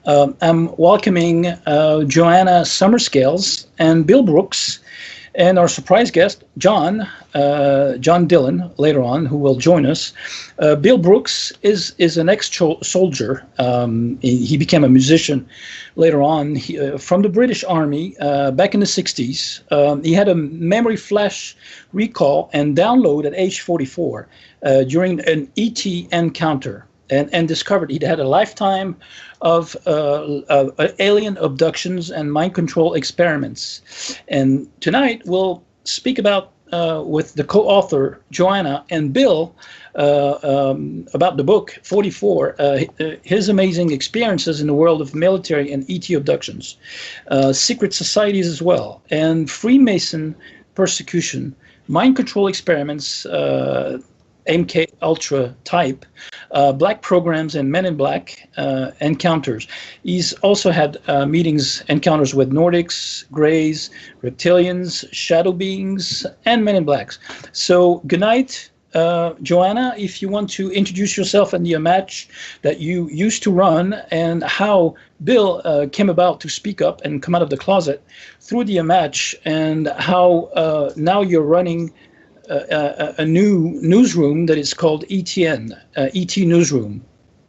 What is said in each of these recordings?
I'm welcoming Joanna Summerscales and Bill Brooks, and our surprise guest, John Dillon, later on, who will join us. Bill Brooks is an ex-soldier. He became a musician later on from the British Army back in the 60s. He had a memory flash recall and download at age 44 during an ET encounter, and discovered he'd had a lifetime of alien abductions and mind control experiments. And tonight we'll speak about, with the co-author Joanna and Bill, about the book 44, his amazing experiences in the world of military and ET abductions, secret societies as well, and Freemason persecution, mind control experiments, MK Ultra type, black programs, and Men in Black encounters. He's also had encounters with Nordics, Greys, reptilians, shadow beings, and Men in Blacks. So good night, Joanna. If you want to introduce yourself and the match that you used to run, and how Bill came about to speak up and come out of the closet through the match, and how now you're running a new newsroom that is called ETN, ET Newsroom.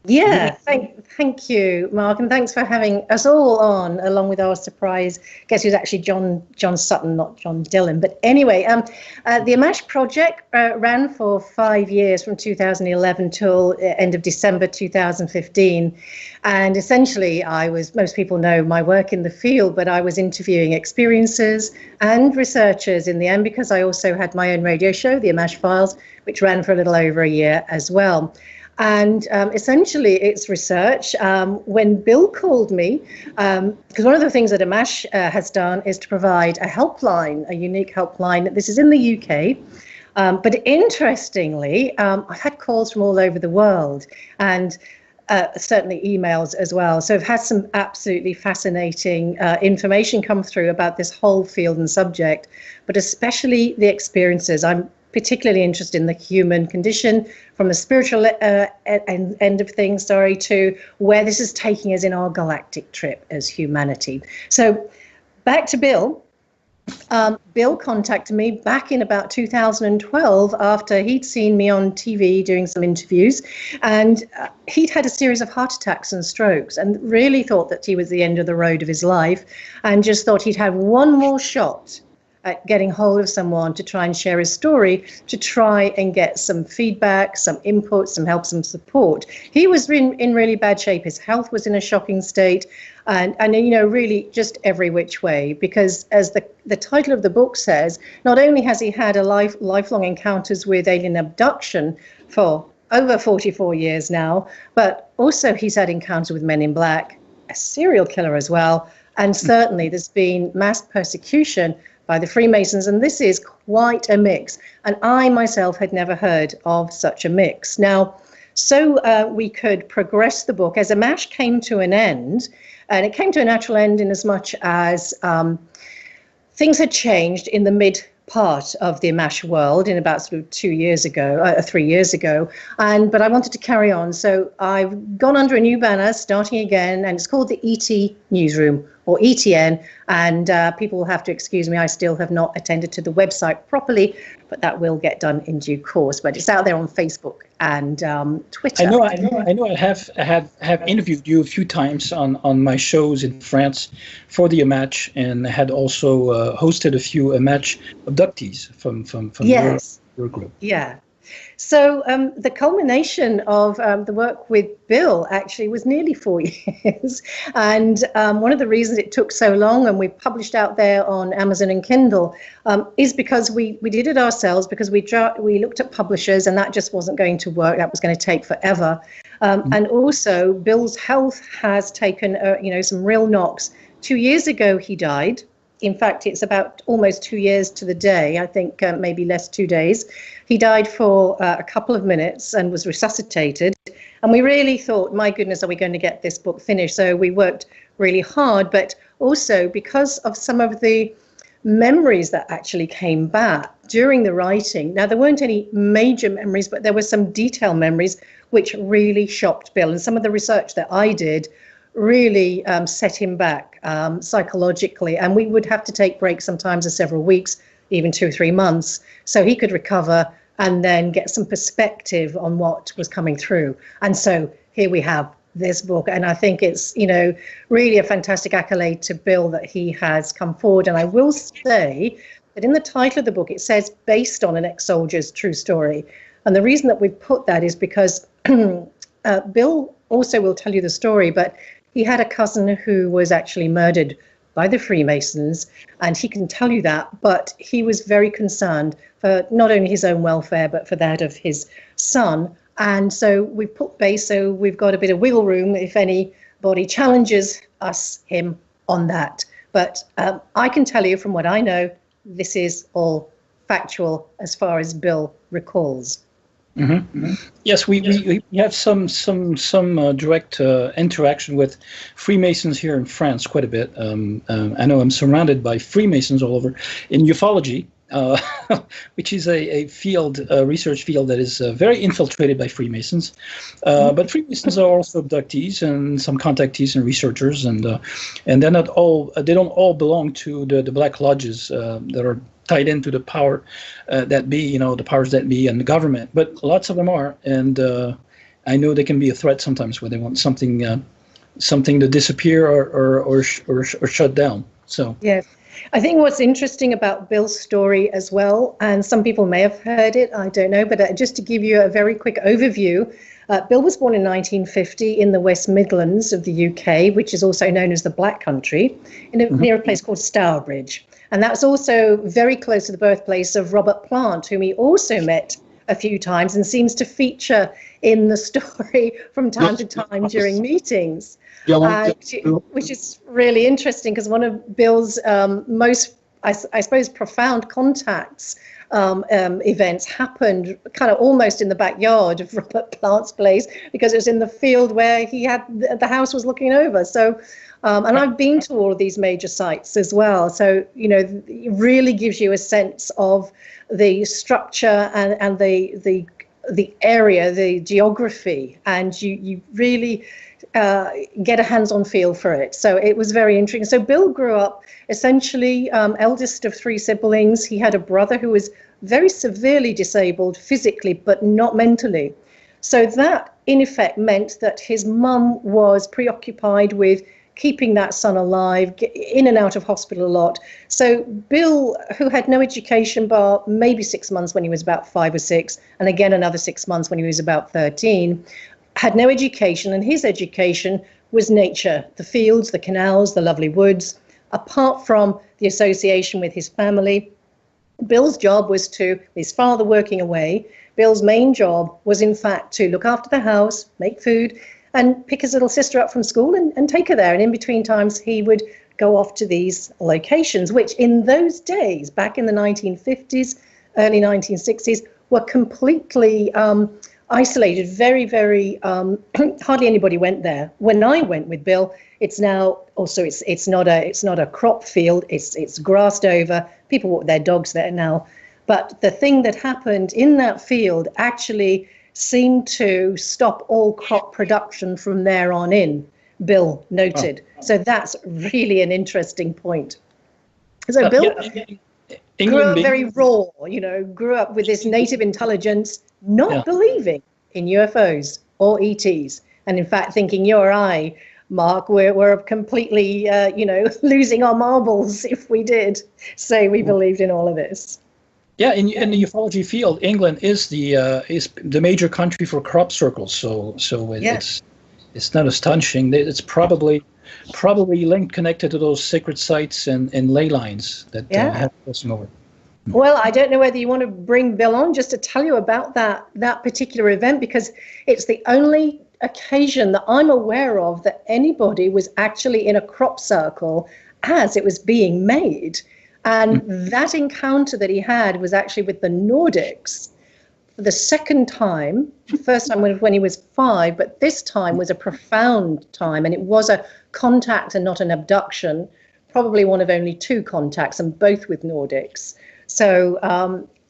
Yeah, thank you, Mark, and thanks for having us all on, along with our surprise guest, who's actually John Sutton, not John Dillon. But anyway, the Amash project ran for 5 years, from 2011 till end of December 2015. And essentially, most people know my work in the field, but I was interviewing experiencers and researchers in the end, because I also had my own radio show, the Amash Files, which ran for a little over a year as well. And essentially, it's research. When Bill called me, because one of the things that Amash has done is to provide a helpline, a unique helpline. This is in the UK. But interestingly, I've had calls from all over the world, and certainly emails as well. So I've had some absolutely fascinating information come through about this whole field and subject, but especially the experiences. I'm particularly interested in the human condition, from the spiritual end of things, to where this is taking us in our galactic trip as humanity. So back to Bill. Bill contacted me back in about 2012 after he'd seen me on TV doing some interviews, and he'd had a series of heart attacks and strokes, and really thought that he was the end of the road of his life, and just thought he'd have one more shot at getting hold of someone to try and share his story, to try and get some feedback, some input, some help, some support. He was in really bad shape. His health was in a shocking state, and really just every which way, because as the title of the book says, not only has he had a lifelong encounters with alien abduction for over 44 years now, but also he's had encounters with Men in Black, a serial killer as well, and certainly there's been mass persecution by the Freemasons, and this is quite a mix. And I myself had never heard of such a mix. Now, so we could progress the book as Amash came to an end, and it came to a natural end in as much as things had changed in the mid part of the Amash world in about sort of 3 years ago, but I wanted to carry on. So I've gone under a new banner, starting again, and it's called the ET Newsroom, or ETN, and people will have to excuse me, I still have not attended to the website properly, but that will get done in due course. But it's out there on Facebook and Twitter. I know. I have interviewed you a few times on my shows in France for the Amash, and had also hosted a few Amash abductees from yes. your group. Yeah. So the culmination of the work with Bill actually was nearly 4 years. And one of the reasons it took so long, and we published out there on Amazon and Kindle, is because we did it ourselves, because we looked at publishers, and that just wasn't going to work. That was going to take forever. And also Bill's health has taken some real knocks. 2 years ago, he died. In fact, it's about almost 2 years to the day, I think maybe less, 2 days. He died for a couple of minutes and was resuscitated. And we really thought, my goodness, are we going to get this book finished? So we worked really hard, but also because of some of the memories that actually came back during the writing. Now, there weren't any major memories, but there were some detailed memories which really shocked Bill. And some of the research that I did really set him back psychologically. And we would have to take breaks sometimes of several weeks, even 2 or 3 months, so he could recover and then get some perspective on what was coming through. And so here we have this book, and I think it's, you know, really a fantastic accolade to Bill that he has come forward. And I will say that in the title of the book, it says based on an ex-soldier's true story. And the reason that we've put that is because Bill also will tell you the story, but he had a cousin who was actually murdered by the Freemasons, and he can tell you that, but he was very concerned for not only his own welfare, but for that of his son. And so we put base, so we've got a bit of wiggle room if anybody challenges him on that. But I can tell you from what I know, this is all factual as far as Bill recalls. Mm-hmm. Mm-hmm. Yes, we have some direct interaction with Freemasons here in France quite a bit. I know I'm surrounded by Freemasons all over in ufology, which is a field, research field that is very infiltrated by Freemasons. But Freemasons are also abductees and some contactees and researchers, and they're not all. They don't all belong to the Black Lodges that are tied into the power that be, you know, the powers that be and the government. But lots of them are, and I know they can be a threat sometimes when they want something to disappear or shut down. So yes. I think what's interesting about Bill's story as well, and some people may have heard it, I don't know, but just to give you a very quick overview, Bill was born in 1950 in the West Midlands of the UK, which is also known as the Black Country, near a place called Stourbridge. And that's also very close to the birthplace of Robert Plant, whom he also met a few times and seems to feature in the story from time to time during meetings. Which is really interesting, because one of Bill's most, I suppose, profound contacts events happened kind of almost in the backyard of Robert Plant's place, because it was in the field where he had the house was looking over. So, and I've been to all of these major sites as well. So, you know, it really gives you a sense of the structure and the area, the geography, and you really get a hands-on feel for it. So it was very intriguing. So Bill grew up essentially eldest of 3 siblings. He had a brother who was very severely disabled physically, but not mentally. So that in effect meant that his mum was preoccupied with keeping that son alive, in and out of hospital a lot. So Bill, who had no education bar maybe 6 months when he was about 5 or 6, and again another 6 months when he was about 13, had no education, and his education was nature, the fields, the canals, the lovely woods. Apart from the association with his family, Bill's job was to, his father working away, Bill's main job was in fact to look after the house, make food, and pick his little sister up from school and take her there. And in between times, he would go off to these locations, which in those days, back in the 1950s, early 1960s, were completely isolated, very, very, hardly anybody went there. When I went with Bill, it's now also, it's not a crop field, it's grassed over, people walk their dogs there now. But the thing that happened in that field actually seemed to stop all crop production from there on in, Bill noted. Oh. So that's really an interesting point. So Bill grew up very raw, you know, grew up with this native intelligence, not believing in UFOs or ETs. And in fact, thinking you or I, Mark, we're completely, losing our marbles if we did say we believed in all of this. Yeah, in the ufology field, England is the major country for crop circles. So it's not astonishing. It's probably connected to those sacred sites and ley lines that have crossing over. Well, I don't know whether you want to bring Bill on just to tell you about that particular event, because it's the only occasion that I'm aware of that anybody was actually in a crop circle as it was being made. And that encounter that he had was actually with the Nordics for the second time. The first time was when he was 5, but this time was a profound time, and it was a contact and not an abduction, probably one of only 2 contacts, and both with Nordics. So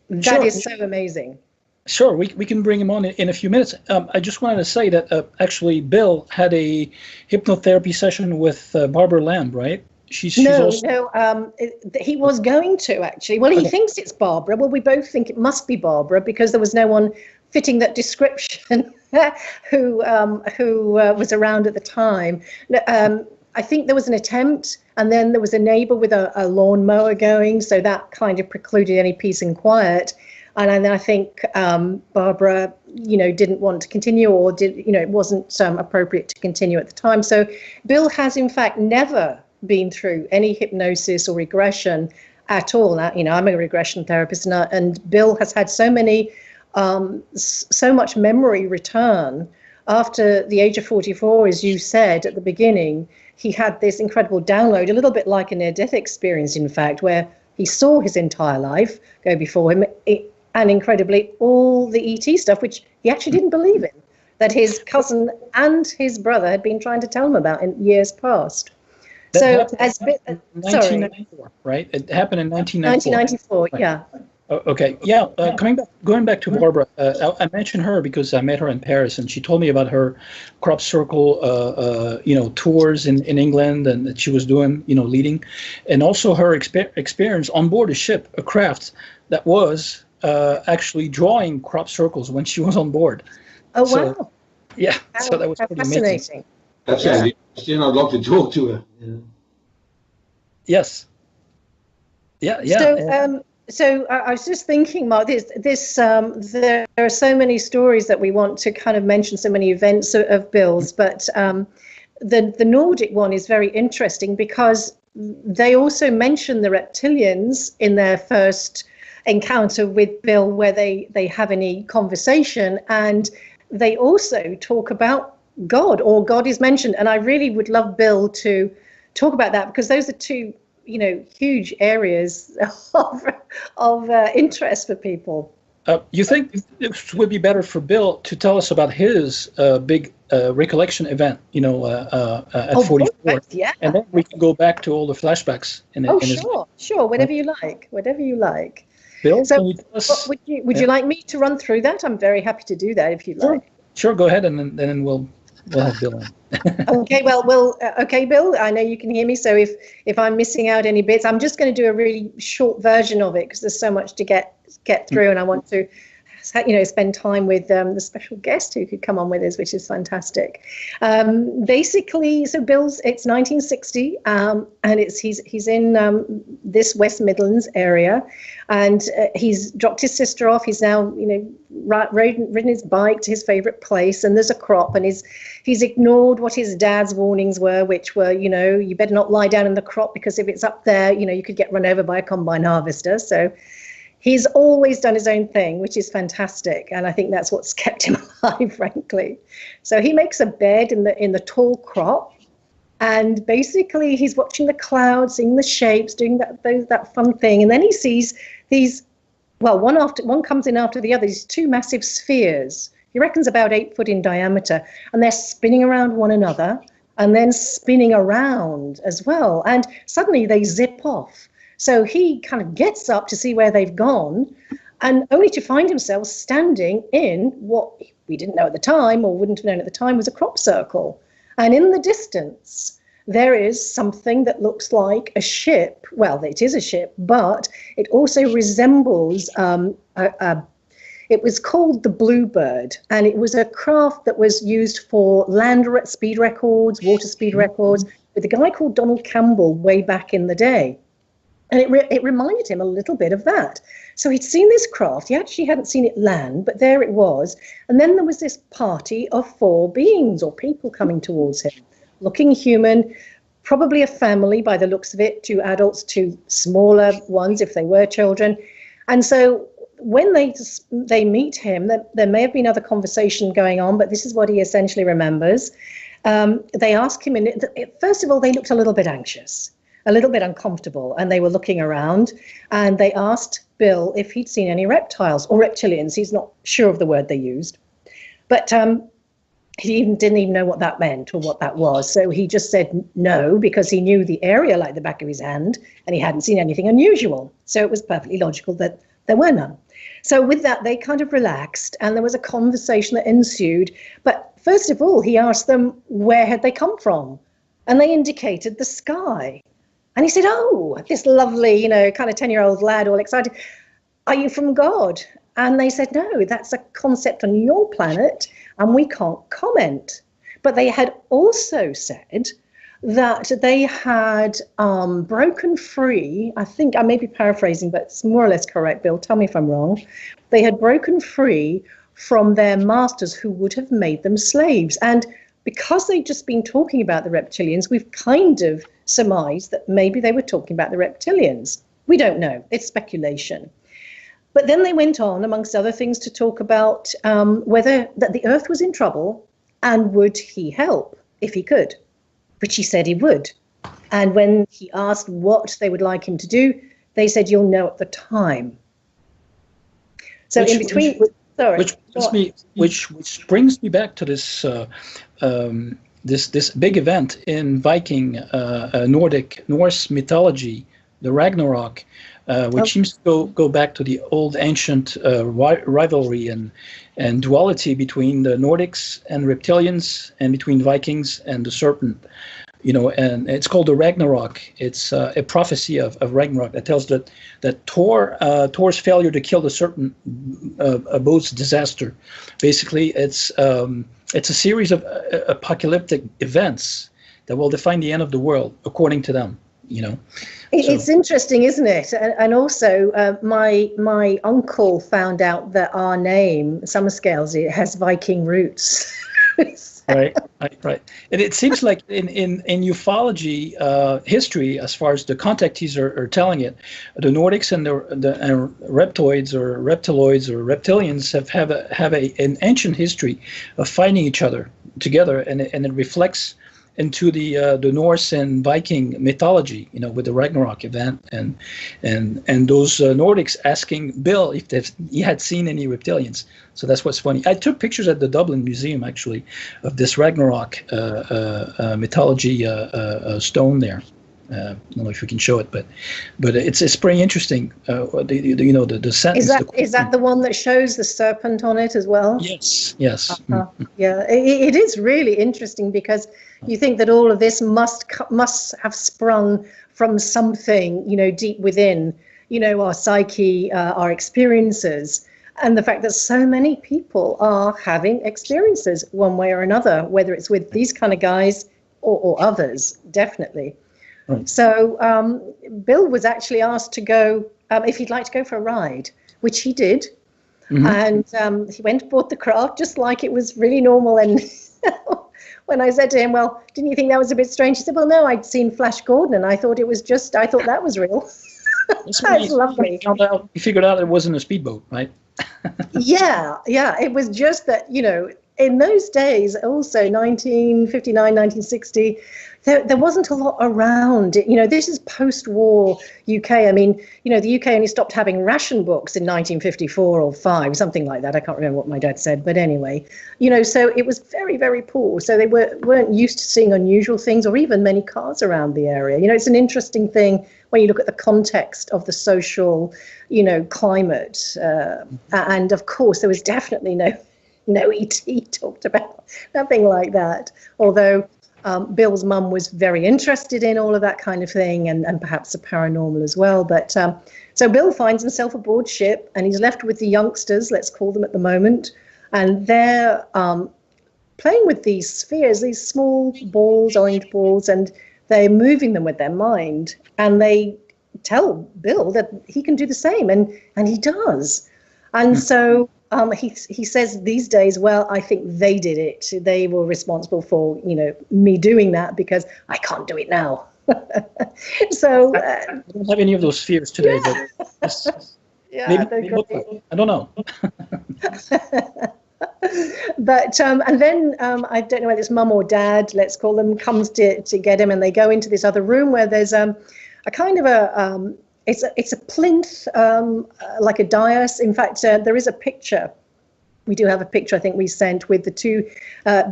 that is so amazing. Sure, we can bring him on in a few minutes. I just wanted to say that actually Bill had a hypnotherapy session with Barbara Lamb, right? She's No, also no, he was going to actually. Well, he okay. thinks it's Barbara. Well, we both think it must be Barbara because there was no one fitting that description who was around at the time. I think there was an attempt, and then there was a neighbour with a lawnmower going, so that kind of precluded any peace and quiet. And I think Barbara, didn't want to continue, or it wasn't appropriate to continue at the time. So Bill has, in fact, never been through any hypnosis or regression at all. Now, I'm a regression therapist, and Bill has had so much memory return after the age of 44, as you said at the beginning. He had this incredible download, a little bit like a near-death experience, in fact, where he saw his entire life go before him, and incredibly all the ET stuff, which he actually didn't believe in, that his cousin and his brother had been trying to tell him about in years past. That So, happened in 1994, right? It happened in 1994. 1994, Right. yeah. Okay, yeah. Going back to Barbara, I mentioned her because I met her in Paris, and she told me about her crop circle, tours in England, and that she was doing, leading, and also her experience on board a ship, a craft that was actually drawing crop circles when she was on board. Oh, So, wow. yeah, so that was How pretty fascinating. amazing. That sounds interesting. I'd love to talk to her. Yes. Yeah. So I was just thinking, Mark, there are so many stories that we want to kind of mention, so many events of Bill's, but the Nordic one is very interesting because they also mention the reptilians in their first encounter with Bill, where they have any conversation, and they also talk about God, or God is mentioned. And I really would love Bill to talk about that, because those are two huge areas of interest for people. You think it would be better for Bill to tell us about his big recollection event, at 44, perfect, yeah. and then we can go back to all the flashbacks. Sure, whatever you like. Bill, So, can you tell us? would you like me to run through that? I'm very happy to do that if you like. Sure, go ahead, and then we'll have Bill in. Okay, okay, Bill, I know you can hear me, so if I'm missing out any bits, I'm just going to do a really short version of it because there's so much to get through, and I want to spend time with the special guest who could come on with us, which is fantastic. Basically, so it's 1960, and he's in this West Midlands area, and he's dropped his sister off. He's now ridden his bike to his favorite place, and there's a crop, and he's ignored what his dad's warnings were, which were, you better not lie down in the crop, because if it's up there, you could get run over by a combine harvester. So he's always done his own thing, which is fantastic, and I think that's what's kept him alive, frankly. So he makes a bed in the tall crop, and basically he's watching the clouds, seeing the shapes, doing that fun thing, and then he sees these. Well, one comes in after the other. These two massive spheres. He reckons about 8 foot in diameter, and they're spinning around one another, and then spinning around as well. And suddenly they zip off. So he kind of gets up to see where they've gone, and only to find himself standing in what we didn't know at the time, or wouldn't have known at the time, was a crop circle. And in the distance, there is something that looks like a ship. Well, it is a ship, but it also resembles it was called the Bluebird, and it was a craft that was used for land speed records, water speed records, with a guy called Donald Campbell way back in the day. And it reminded him a little bit of that. So he'd seen this craft. He actually hadn't seen it land, but there it was. And then there was this party of 4 beings or people coming towards him, looking human, probably a family by the looks of it, 2 adults, 2 smaller ones if they were children. And so when they meet him, there may have been other conversation going on, but this is what he essentially remembers. They ask him, and first of all, they looked a little bit anxious, a little bit uncomfortable, and they were looking around, and they asked Bill if he'd seen any reptiles or reptilians. He's not sure of the word they used, but he didn't even know what that meant or what that was. So he just said no, because he knew the area like the back of his hand, and he hadn't seen anything unusual. So it was perfectly logical that There were none. So with that, they kind of relaxed, and there was a conversation that ensued. But first of all, he asked them, where had they come from? And they indicated the sky. And he said, oh, this lovely, you know, kind of 10-year-old lad, all excited. Are you from God? And they said, no, that's a concept on your planet, and we can't comment. But they had also said that they had broken free. I think I may be paraphrasing, but it's more or less correct, Bill. Tell me if I'm wrong. They had broken free from their masters who would have made them slaves. And because they'd just been talking about the reptilians, we've kind of surmised that maybe they were talking about the reptilians. We don't know. It's speculation. But then they went on, amongst other things, to talk about whether that the Earth was in trouble and would he help if he could, which he said he would. And when he asked what they would like him to do, they said, you'll know at the time. So in between... Which brings me back to this this big event in Viking Norse mythology, the Ragnarok, which seems to go back to the old ancient rivalry and duality between the Nordics and reptilians, and between Vikings and the serpent. You know, and it's called the Ragnarok. It's a prophecy of Ragnarok that tells that Thor's failure to kill the serpent bodes disaster. Basically, it's a series of apocalyptic events that will define the end of the world, according to them. You know, it's interesting, isn't it? And also, my uncle found out that our name, Summerscales, it has Viking roots. Right. And it seems like in ufology history, as far as the contactees are telling it, the Nordics and the reptoids or reptiloids or reptilians have an ancient history of fighting each other together, and it reflects into the Norse and Viking mythology, you know, with the Ragnarok event, and those Nordics asking Bill if he had seen any reptilians. So that's what's funny. I took pictures at the Dublin Museum, actually, of this Ragnarok mythology stone there. I don't know if we can show it, but it's pretty interesting. The sentence. Is that the one that shows the serpent on it as well? Yes. Mm-hmm. Yeah, it is really interesting, because you think that all of this must have sprung from something, you know, deep within, you know, our psyche, our experiences. And the fact that so many people are having experiences one way or another, whether it's with these kind of guys or others, definitely. Right. So Bill was actually asked to go, if he'd like to go for a ride, which he did. Mm-hmm. And he went and bought the craft just like it was really normal. And when I said to him, well, didn't you think that was a bit strange? He said, well, no, I'd seen Flash Gordon and I thought that was real. That's lovely. He figured out it wasn't a speedboat, right? Yeah. It was just that, you know, in those days, also 1959, 1960, there wasn't a lot around. You know, this is post-war UK. I mean, you know, the UK only stopped having ration books in 1954 or 5, something like that. I can't remember what my dad said, but anyway, you know, so it was very, very poor. So they weren't used to seeing unusual things or even many cars around the area. You know, it's an interesting thing when you look at the context of the social, you know, climate. And of course, there was definitely no ET talked about, nothing like that. Although Bill's mum was very interested in all of that kind of thing, and perhaps the paranormal as well. But so Bill finds himself aboard ship, and he's left with the youngsters, let's call them at the moment, and they're playing with these spheres, these small balls, orange balls, and they're moving them with their mind. And they tell Bill that he can do the same, and he does. And so he says these days, well, I think they did it. They were responsible for, you know, me doing that, because I can't do it now. So I don't have any of those fears today, but yeah, maybe I don't know. But and then I don't know whether it's mum or dad, let's call them, comes to get him, and they go into this other room where there's a kind of it's a plinth, like a dais. In fact, there is a picture We do have a picture, I think we sent, with the two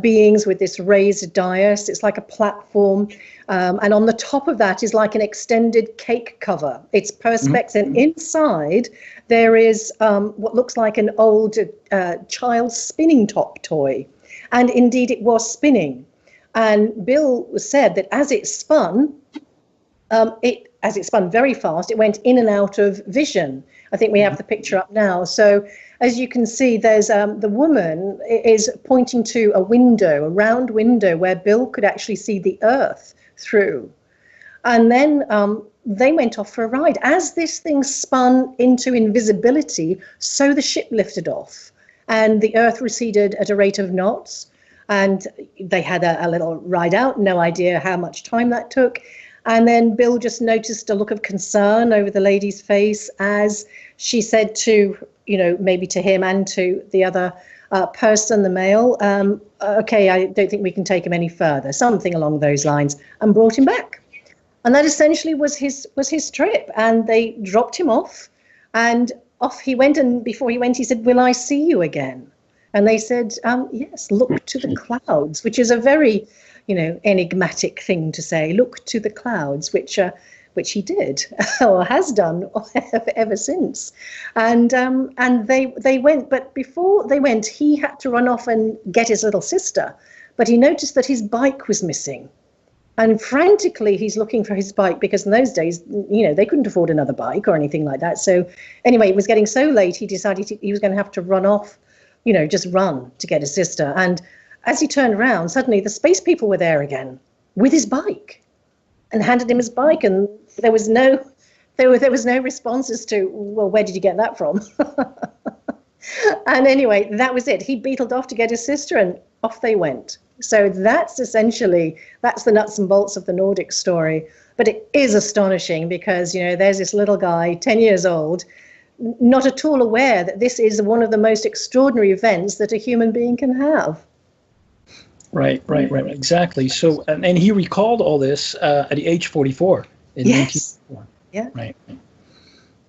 beings with this raised dais. It's like a platform. And on the top of that is like an extended cake cover. It's perspex. And inside there is what looks like an old child's spinning top toy. And indeed it was spinning. And Bill said that as it spun, as it spun very fast, it went in and out of vision. I think we have the picture up now. So as you can see, there's the woman is pointing to a window, a round window where Bill could actually see the earth through. And then they went off for a ride. As this thing spun into invisibility, so the ship lifted off and the earth receded at a rate of knots. And they had a little ride out, no idea how much time that took. And then Bill just noticed a look of concern over the lady's face as she said to, maybe to him and to the other person, the male, okay, I don't think we can take him any further, something along those lines, and brought him back. And that essentially was his trip. And they dropped him off, and off he went. And before he went, he said, "Will I see you again?" And they said, "Yes, look to the clouds," which is a very, enigmatic thing to say. Look to the clouds, which he did or has done ever since. And they went. But before they went, he had to run off and get his little sister. But he noticed that his bike was missing. And frantically, he's looking for his bike because in those days, they couldn't afford another bike or anything like that. So anyway, it was getting so late, he decided he was going to have to run off, just run to get his sister. And as he turned around, suddenly the space people were there again with his bike and handed him his bike. And there was no response as to, well, where did you get that from? And anyway, that was it. He beetled off to get his sister and off they went. So that's the nuts and bolts of the Nordic story. But it is astonishing because, there's this little guy, 10 years old, not at all aware that this is one of the most extraordinary events that a human being can have. Right, exactly. So, and he recalled all this at the age 44 in 1944. Yeah. Right.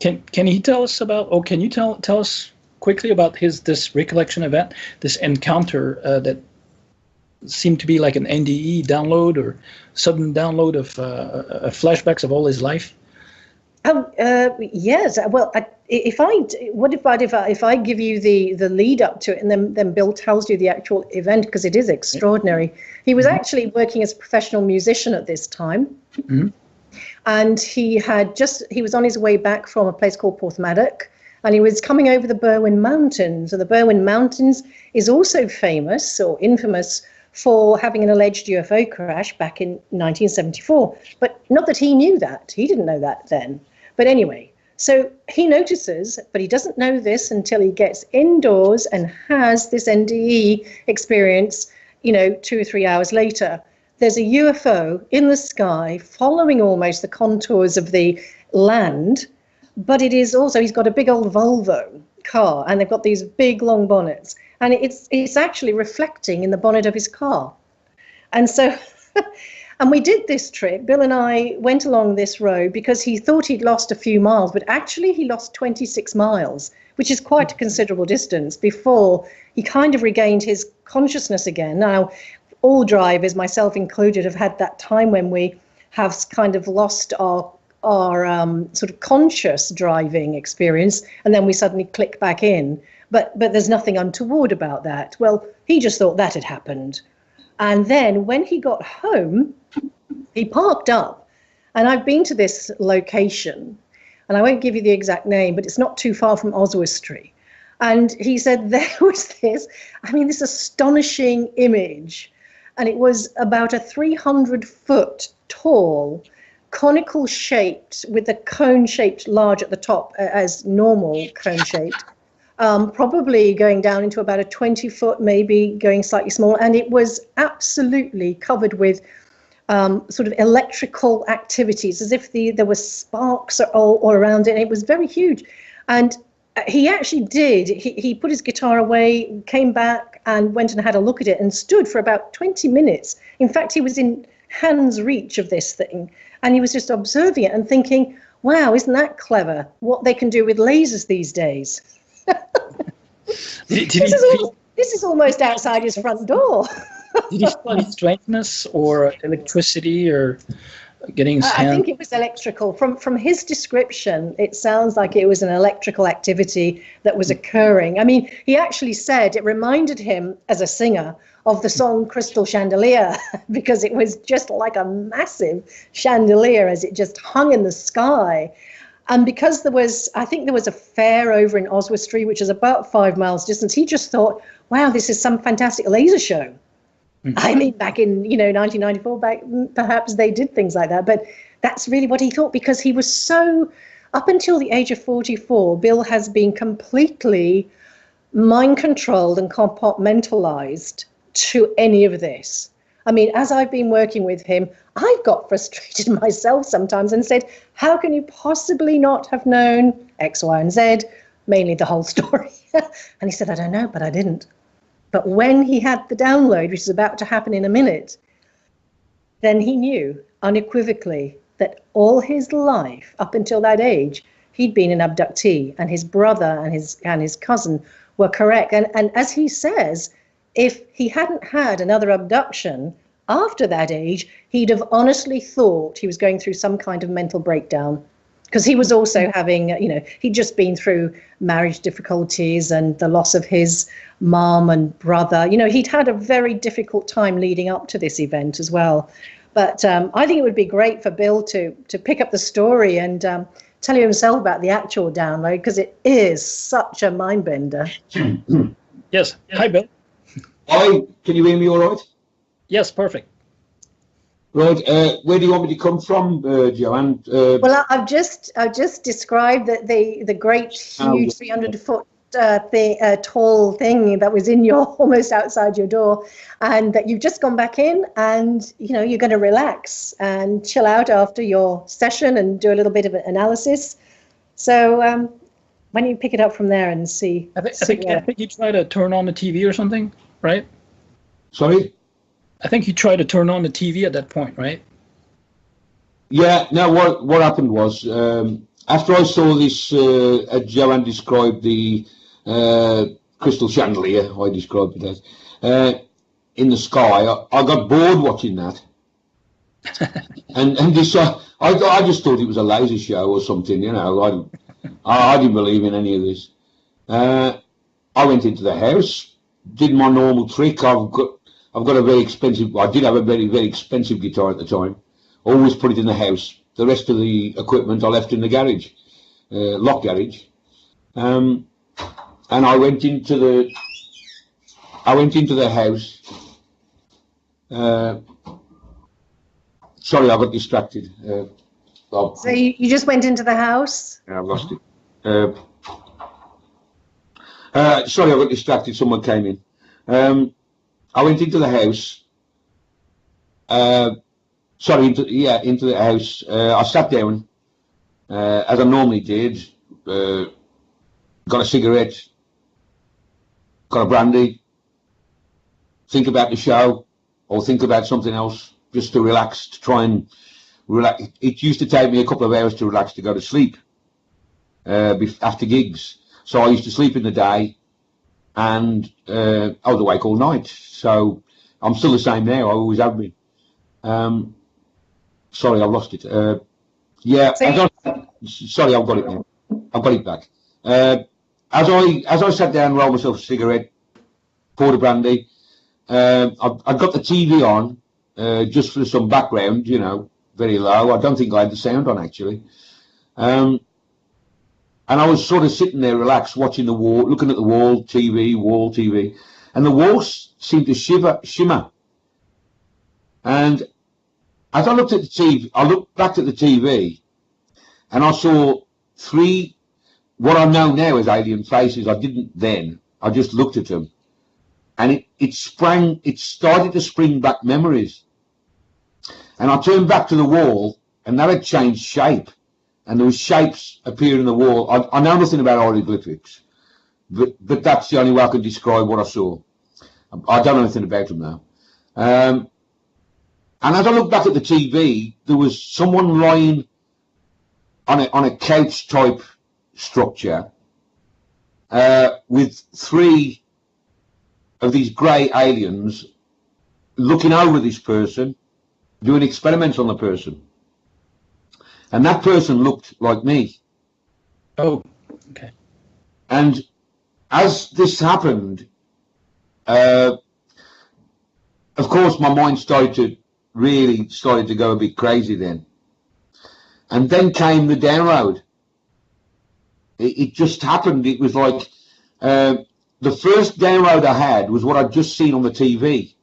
Can he tell us about? Oh, can you tell us quickly about this recollection event, this encounter that seemed to be like an NDE download or sudden download of flashbacks of all his life? Yes. Well, if I give you the lead up to it, and then Bill tells you the actual event, because it is extraordinary. He was actually working as a professional musician at this time, and he was on his way back from a place called Porthmadog, and he was coming over the Berwyn Mountains. And the Berwyn Mountains is also famous or infamous for having an alleged UFO crash back in 1974. But not that he knew that. He didn't know that then. But anyway, so he notices, but he doesn't know this until he gets indoors and has this NDE experience, 2 or 3 hours later. There's a UFO in the sky following almost the contours of the land, but it is also, he's got a big old Volvo car and they've got these big long bonnets, and it's actually reflecting in the bonnet of his car. And so, and we did this trip, Bill and I went along this road because he thought he'd lost a few miles, but actually he lost 26 miles, which is quite a considerable distance before he kind of regained his consciousness again. Now, all drivers, myself included, have had that time when we have kind of lost our sort of conscious driving experience, and then we suddenly click back in. But there's nothing untoward about that. Well, he just thought that had happened. And then when he got home, he parked up. And I've been to this location, and I won't give you the exact name, but it's not too far from Oswestry. And he said there was this astonishing image. And it was about a 300-foot tall, conical shaped, with the cone shaped large at the top as normal cone shaped, probably going down into about a 20-foot, maybe going slightly smaller. And it was absolutely covered with sort of electrical activities, as if there were sparks all around it. And it was very huge. And he actually did. He put his guitar away, came back and went and had a look at it and stood for about 20 minutes. In fact, he was in hand's reach of this thing. And he was just observing it and thinking, wow, isn't that clever? What they can do with lasers these days. This is almost outside his front door. Did he feel any strangeness or electricity or getting his hand? I think it was electrical. From his description, it sounds like it was an electrical activity that was occurring. I mean, he actually said it reminded him, as a singer, of the song Crystal Chandelier, because it was just like a massive chandelier as it just hung in the sky. And because I think there was a fair over in Oswestry, which is about 5 miles distance, he just thought, wow, this is some fantastic laser show. I mean, back in, 1994, perhaps they did things like that. But that's really what he thought, because he was so, up until the age of 44, Bill has been completely mind controlled and compartmentalized to any of this. I mean, as I've been working with him, I've got frustrated myself sometimes and said, how can you possibly not have known X, Y, and Z, mainly the whole story? And he said, I don't know, but I didn't. But when he had the download, which is about to happen in a minute, then he knew unequivocally that all his life, up until that age, he'd been an abductee, and his brother and his cousin were correct. And as he says, if he hadn't had another abduction after that age, he'd have honestly thought he was going through some kind of mental breakdown, because he was also having, he'd just been through marriage difficulties and the loss of his mom and brother. He'd had a very difficult time leading up to this event as well. But I think it would be great for Bill to pick up the story and tell you himself about the actual download, because it is such a mind bender. Yes. Hi, Bill. Hi, can you hear me all right? Yes, perfect. Right, where do you want me to come from, Joanne? Well, I've just described the great, huge 300-foot tall thing that was in your, almost outside your door, and that you've just gone back in, and you're going to relax and chill out after your session and do a little bit of analysis. So why don't you pick it up from there and see? I think you try to turn on the TV or something, right? Sorry? I think you tried to turn on the TV at that point, right? Yeah, no, what happened was, after I saw this, Joanne described the crystal chandelier, I described it as, in the sky, I got bored watching that. and this, I just thought it was a laser show or something, I didn't believe in any of this. I went into the house, did my normal trick. I've got a very expensive, I did have a very, very expensive guitar at the time. Always put it in the house. The rest of the equipment I left in the garage, lock garage. And I went into the house. Sorry, I got distracted. So you just went into the house? Yeah, I've lost it. Sorry, I got distracted. Someone came in. I went into the house. Into the house. I sat down, as I normally did. Got a cigarette. Got a brandy. Think about the show, or think about something else, just to relax, to try and relax. It used to take me a couple of hours to relax, to go to sleep after gigs. So I used to sleep in the day, and I was awake all night. So I'm still the same now. I always have been. Sorry, I lost it. Sorry, I've got it now. I've got it back. As I sat down, rolled myself a cigarette, poured a brandy. I got the TV on just for some background, very low. I don't think I had the sound on actually. And I was sort of sitting there relaxed, watching the wall, looking at the wall TV, and the walls seemed to shimmer. And as I looked at the TV, I looked back at the TV, and I saw three, what I know now as alien faces. I didn't then. I just looked at them, and it started to spring back memories. And I turned back to the wall, and that had changed shape. And there was shapes appearing in the wall. I know nothing about hieroglyphics, but that's the only way I can describe what I saw. I don't know anything about them now. And as I looked back at the TV, there was someone lying on a couch type structure, with 3 of these grey aliens looking over this person, doing experiments on the person. And that person looked like me. Oh, okay. And as this happened, of course, my mind started to go a bit crazy then. And then came the download. It just happened. It was like the first download I had was what I'd just seen on the TV,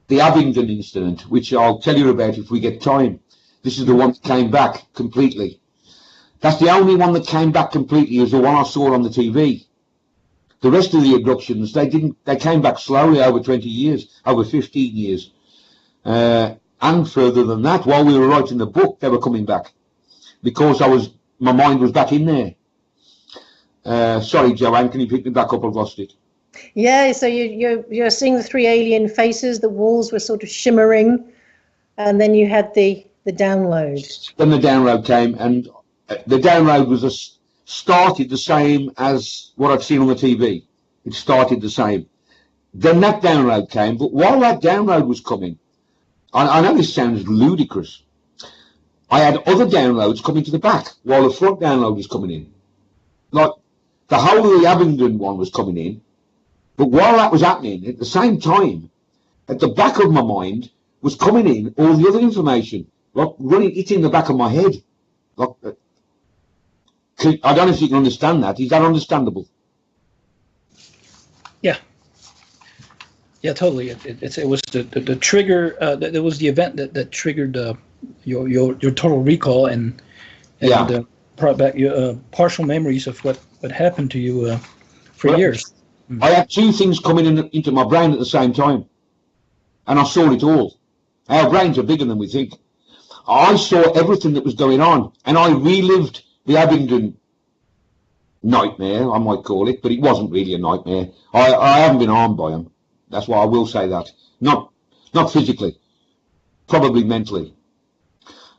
the Abingdon incident, which I'll tell you about if we get time. This is the one that came back completely. That's the only one that came back completely, is the one I saw on the TV. The rest of the abductions, they came back slowly over 20 years, over 15 years. And further than that, while we were writing the book, they were coming back. Because my mind was back in there. Sorry, Joanne, can you pick me back up? I've lost it. Yeah, so you're seeing the 3 alien faces, the walls were sort of shimmering, and then you had the download. Then the download came, and the download was started the same as what I'd seen on the TV. It started the same. Then that download came, but while that download was coming, I know this sounds ludicrous, I had other downloads coming to the back while the front download was coming in. Like the whole of the Abingdon one was coming in, but while that was happening, at the same time, at the back of my mind was coming in all the other information, like hitting the back of my head. Like, I don't know if you can understand that. Is that understandable? Yeah. Yeah, totally. It was the trigger. It was the event that triggered your total recall and brought back your partial memories of what happened to you for years. I had 2 things coming into my brain at the same time, and I saw it all. Our brains are bigger than we think. I saw everything that was going on, and I relived the Abingdon nightmare, I might call it, but it wasn't really a nightmare. I haven't been harmed by them. That's why I will say that. Not physically, probably mentally.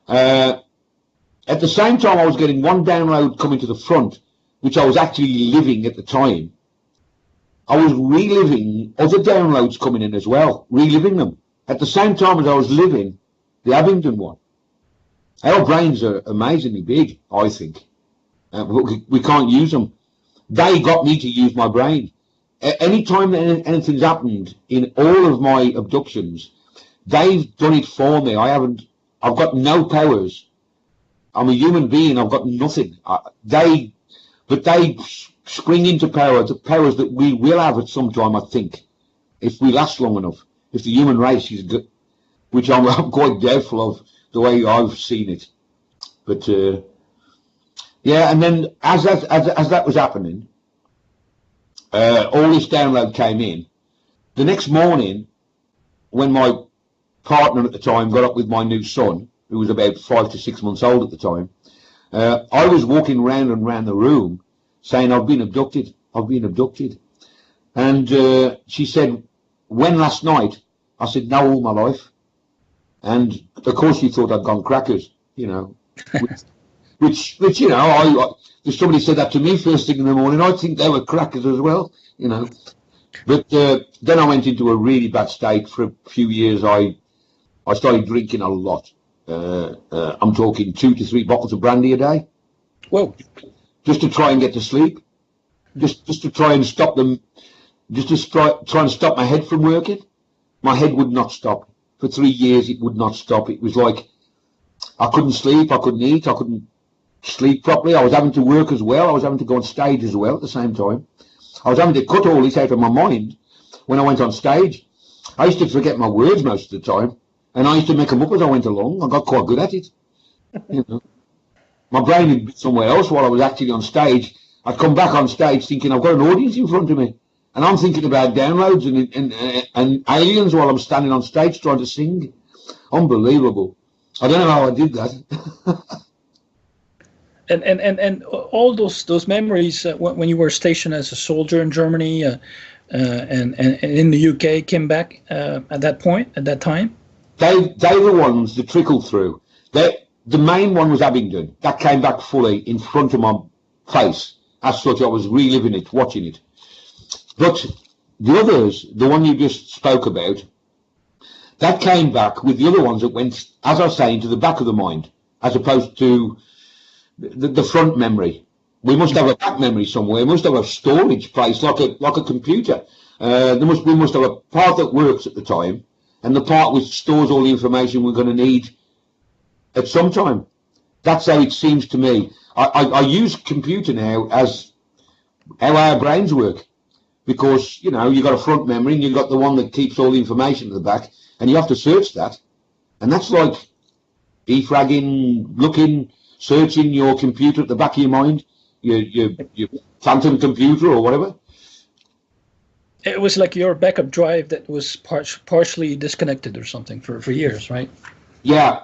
At the same time, I was getting one download coming to the front, which I was actually living at the time. I was reliving other downloads coming in as well, reliving them at the same time as I was living the Abingdon one. Our brains are amazingly big, I think. We can't use them. They got me to use my brain. Any time that anything's happened in all of my abductions, they've done it for me. I've got no powers. I'm a human being. I've got nothing. They spring into power, the powers that we will have at some time, I think, if we last long enough. If the human race is good, which I'm quite doubtful of the way I've seen it. But yeah, and then as that was happening, all this download came in. The next morning, when my partner at the time got up with my new son, who was about 5 to 6 months old at the time, I was walking round and round the room saying, I've been abducted. And she said, when last night? I said, no, all my life. And of course she thought I'd gone crackers, you know, which you know, if somebody said that to me first thing in the morning, I'd think they were crackers as well, you know. But then I went into a really bad state for a few years. I started drinking a lot. I'm talking 2 to 3 bottles of brandy a day. Whoa. Just to try and get to sleep. Just to try and stop them. Just to try and stop my head from working. My head would not stop. For 3 years, it would not stop. It was like I couldn't sleep, I couldn't eat, I couldn't sleep properly. I was having to work as well. I was having to go on stage as well at the same time. I was having to cut all this out of my mind when I went on stage. I used to forget my words most of the time, and I used to make them up as I went along. I got quite good at it. You know, my brain had been somewhere else while I was actually on stage. I'd come back on stage thinking I've got an audience in front of me, and I'm thinking about downloads and aliens while I'm standing on stage trying to sing. Unbelievable. I don't know how I did that. And all those memories when you were stationed as a soldier in Germany and in the UK came back at that time? They were ones that trickled through. The main one was Abingdon. That came back fully in front of my face as such, I was reliving it, watching it. But the others, the one you just spoke about, that came back with the other ones that went, as I say, into the back of the mind, as opposed to the front memory. We must have a back memory somewhere. We must have a storage place like a computer. We must have a part that works at the time, and the part which stores all the information we're going to need at some time. That's how it seems to me. I use computer now as how our brains work, because you've got a front memory and you've got the one that keeps all the information at the back, and you have to search that, and that's like defragging, looking, searching your computer at the back of your mind, your phantom computer or whatever. It was like your backup drive that was partially disconnected or something for years, right? Yeah.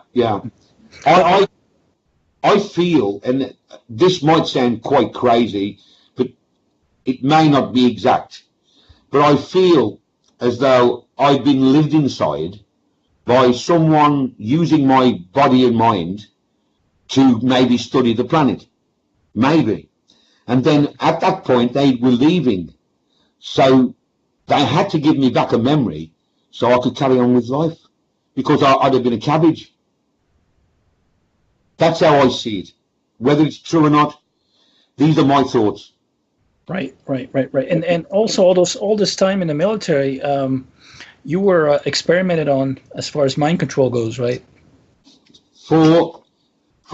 I feel, and this might sound quite crazy, but it may not be exact, but I feel as though I've been lived inside by someone using my body and mind to maybe study the planet. Maybe. And then at that point, they were leaving. So they had to give me back a memory so I could carry on with life, because I'd have been a cabbage. That's how I see it. Whether it's true or not, these are my thoughts. Right. And also all this time in the military, you were experimented on as far as mind control goes, right? For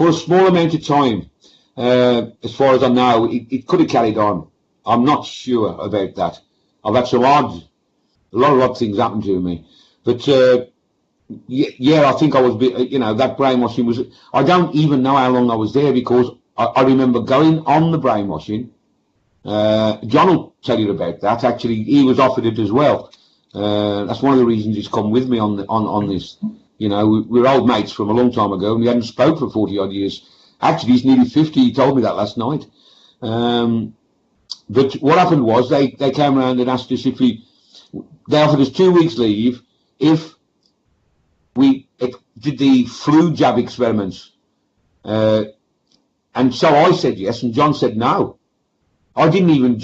a small amount of time, as far as I know, it could have carried on. I'm not sure about that. I've had a lot of odd things happen to me, but yeah, I think I was, that brainwashing was. I don't even know how long I was there, because I remember going on the brainwashing. John will tell you about that. Actually, he was offered it as well. That's one of the reasons he's come with me on this. We're old mates from a long time ago, and we hadn't spoke for 40 odd years. Actually, he's nearly 50. He told me that last night. But what happened was they came around and asked us they offered us 2 weeks leave if we did the flu jab experiments. And so I said yes, and John said no. I didn't even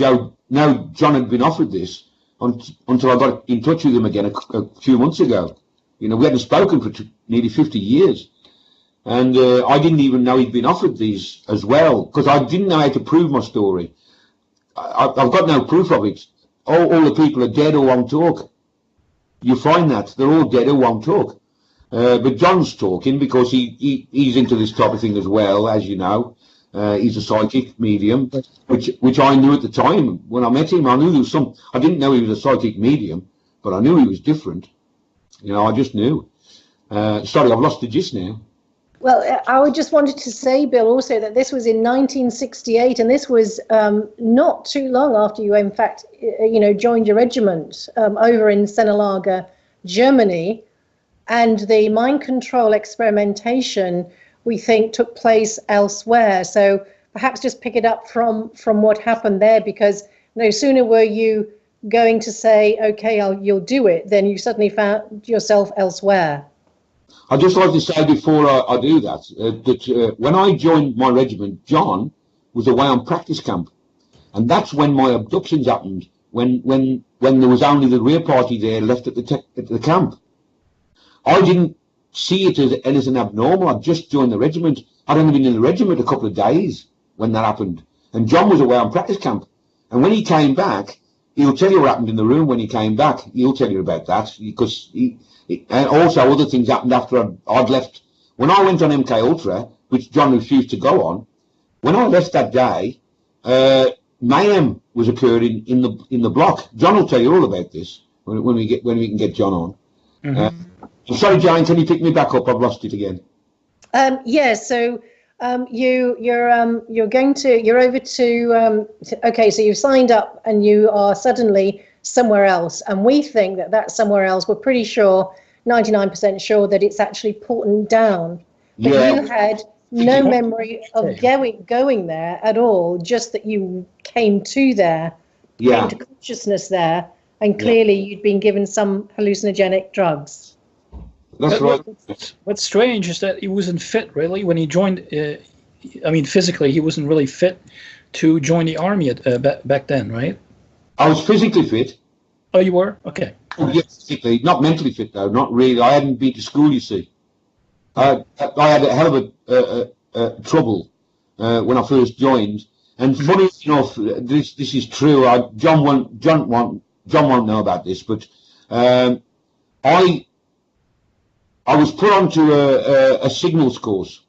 know John had been offered this until I got in touch with him again a few months ago. We hadn't spoken for nearly 50 years. And I didn't even know he'd been offered these as well, because I didn't know how to prove my story. I've got no proof of it. All the people are dead or won't talk. You find that. They're all dead or won't talk. But John's talking because he's into this type of thing as well, as you know. He's a psychic medium, which I knew at the time. When I met him, I knew there was I didn't know he was a psychic medium, but I knew he was different. I just knew. Sorry, I've lost the gist now. Well, I just wanted to say, Bill, also that this was in 1968, and this was not too long after you, in fact, joined your regiment over in Sennelager, Germany, and the mind control experimentation, we think, took place elsewhere. So perhaps just pick it up from what happened there, because no sooner were you going to say, okay, you'll do it, then you suddenly found yourself elsewhere. I'd just like to say before I do that, when I joined my regiment, John was away on practice camp. And that's when my abductions happened, when there was only the rear party there left at the camp. I didn't see it as anything abnormal. I'd just joined the regiment. I'd only been in the regiment a couple of days when that happened. And John was away on practice camp. And when he came back, he'll tell you what happened in the room when he came back. He'll tell you about that, because and also other things happened after I'd left. When I went on MK Ultra, which John refused to go on, when I left that day, mayhem was occurring in the block. John will tell you all about this when we can get John on. Mm-hmm. I'm sorry, Jane, can you pick me back up? I've lost it again. Yes. So you're over to okay. So you've signed up and you are suddenly somewhere else, and we think that somewhere else, we're pretty sure, 99% sure, that it's actually Porton Down. But you had no memory of going there at all, just that you came to there, came to consciousness there, and clearly you'd been given some hallucinogenic drugs. That's right. What's strange is that he wasn't fit, really, when he joined. Physically, he wasn't really fit to join the army back then, right? I was physically fit. Oh, you were? Okay. Oh, yes, physically, not mentally fit though. Not really. I hadn't been to school. You see, I had a hell of a trouble when I first joined. And funny enough, this is true. John won't know about this, but I was put onto a signals course,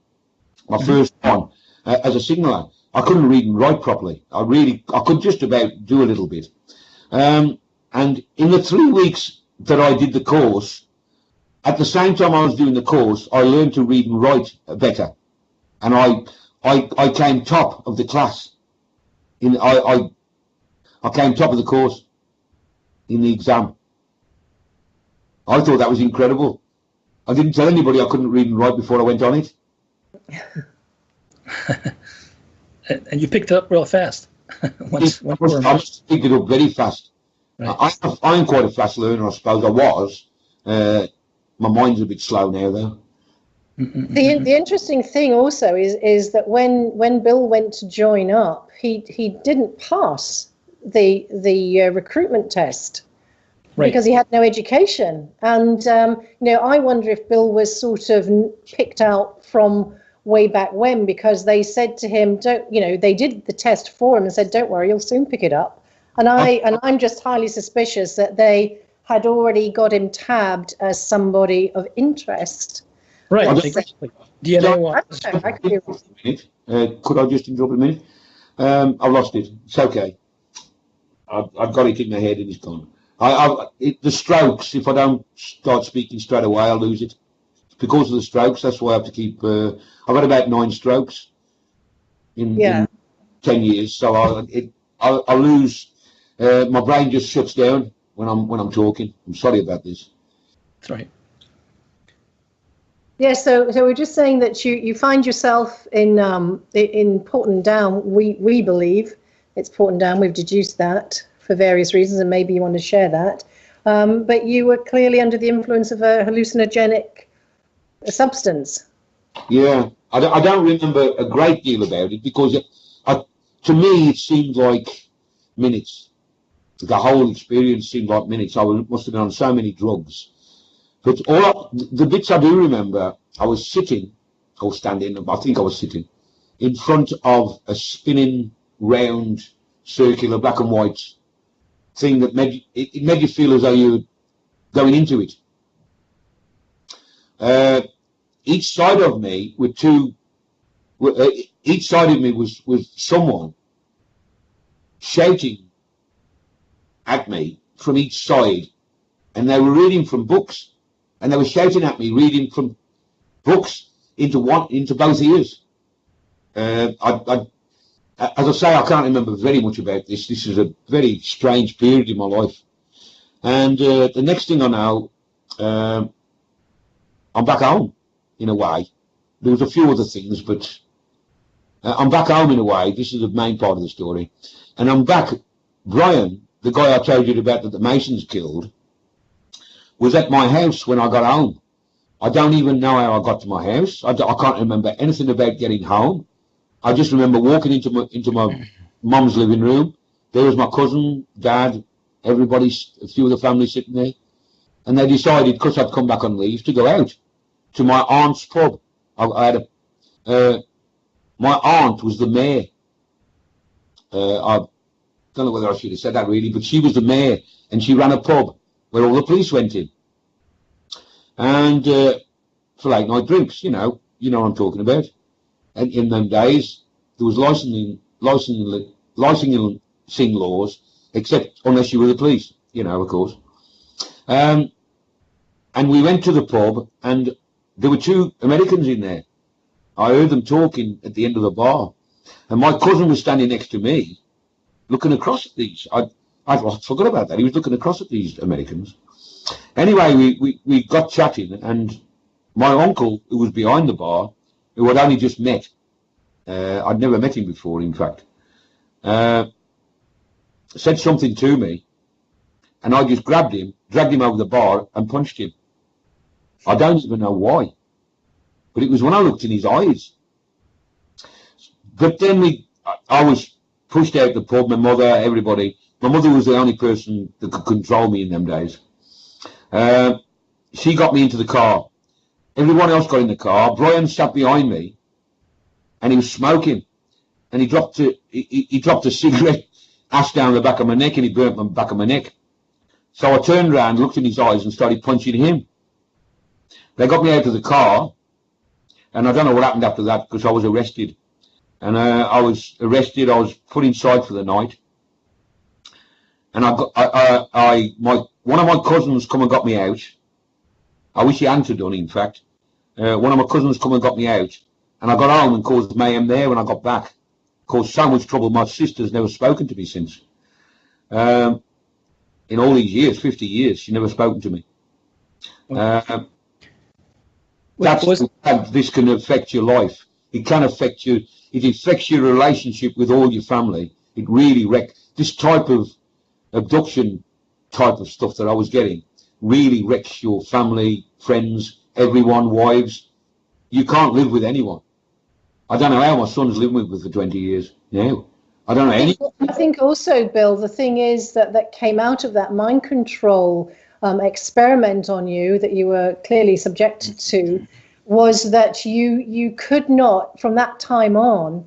my first one, as a signaller. I couldn't read and write properly. I could just about do a little bit. And in the 3 weeks that I did the course, at the same time I was doing the course, I learned to read and write better. And I came top of the class. I came top of the course in the exam. I thought that was incredible. I didn't tell anybody I couldn't read and write before I went on it. And you picked it up real fast. I picked it up very fast. Right. I'm quite a fast learner, I suppose. I was. My mind's a bit slow now, though. The interesting thing also is that when Bill went to join up, he didn't pass the recruitment test. Right. Because he had no education. And, I wonder if Bill was sort of picked out from way back when, because they said to him, they did the test for him and said, don't worry, you'll soon pick it up. And I'm just highly suspicious that they had already got him tabbed as somebody of interest. Right, exactly. Could I just interrupt a minute? I've lost it. It's okay. I've got it in my head and it's gone. The strokes, if I don't start speaking straight away, I'll lose it. Because of the strokes, that's why I have to keep... I've had about 9 strokes in 10 years, so I lose... my brain just shuts down when I'm talking. I'm sorry about this. That's right. Yeah, so we're just saying that you find yourself in Porton Down. We believe it's Porton Down. We've deduced that for various reasons, and maybe you want to share that. But you were clearly under the influence of a hallucinogenic substance. Yeah, I don't remember a great deal about it because to me it seemed like minutes. The whole experience seemed like minutes. I must have been on so many drugs. But the bits I do remember, I was sitting, or standing, I think I was sitting, in front of a spinning round circular black and white thing that made you feel as though you were going into it. Each side of me were each side of me was someone shouting at me from each side, and they were reading from books. And they were shouting at me, reading from books into both ears. As I say, I can't remember very much about this. This is a very strange period in my life. And the next thing I know, I'm back home, in a way. There was a few other things, but I'm back home in a way. This is the main part of the story. And I'm back. Brian, the guy I told you about that the Masons killed, was at my house when I got home. I don't even know how I got to my house. I can't remember anything about getting home. I just remember walking into my mum's living room. There was my cousin, dad, everybody, a few of the family sitting there. And they decided, because I'd come back on leave, to go out to my aunt's pub. My aunt was the mayor. I don't know whether I should have said that really, but she was the mayor and she ran a pub where all the police went in. And for late night drinks, you know what I'm talking about. And in them days, there was licensing laws, except unless you were the police, of course. And we went to the pub, and there were 2 Americans in there. I heard them talking at the end of the bar, and my cousin was standing next to me, looking across at these. I forgot about that. He was looking across at these Americans. Anyway, we got chatting, and my uncle, who was behind the bar, who I'd only just met, I'd never met him before, in fact, said something to me, and I just grabbed him, dragged him over the bar, and punched him. I don't even know why, but it was when I looked in his eyes. But then I was pushed out the pub, my mother, everybody. My mother was the only person that could control me in them days. She got me into the car. Everyone else got in the car. Brian sat behind me, and he was smoking. And he dropped a cigarette ash down the back of my neck, and he burnt the back of my neck. So I turned around, looked in his eyes, and started punching him. They got me out of the car, and I don't know what happened after that, because I was arrested. And I was arrested. I was put inside for the night. And one of my cousins come and got me out. I wish he hadn't done, in fact. One of my cousins come and got me out. And I got home and caused mayhem there when I got back. Caused so much trouble, my sister's never spoken to me since. In all these years, 50 years, she never spoken to me. This can affect your life. It can affect you. It affects your relationship with all your family. It really this type of abduction type of stuff that I was getting really wrecks your family, friends, everyone, wives. You can't live with anyone. I don't know how my son's living with me for 20 years now. I don't know any. I think also, Bill, the thing is that came out of that mind control experiment on you that you were clearly subjected to was that you could not, from that time on,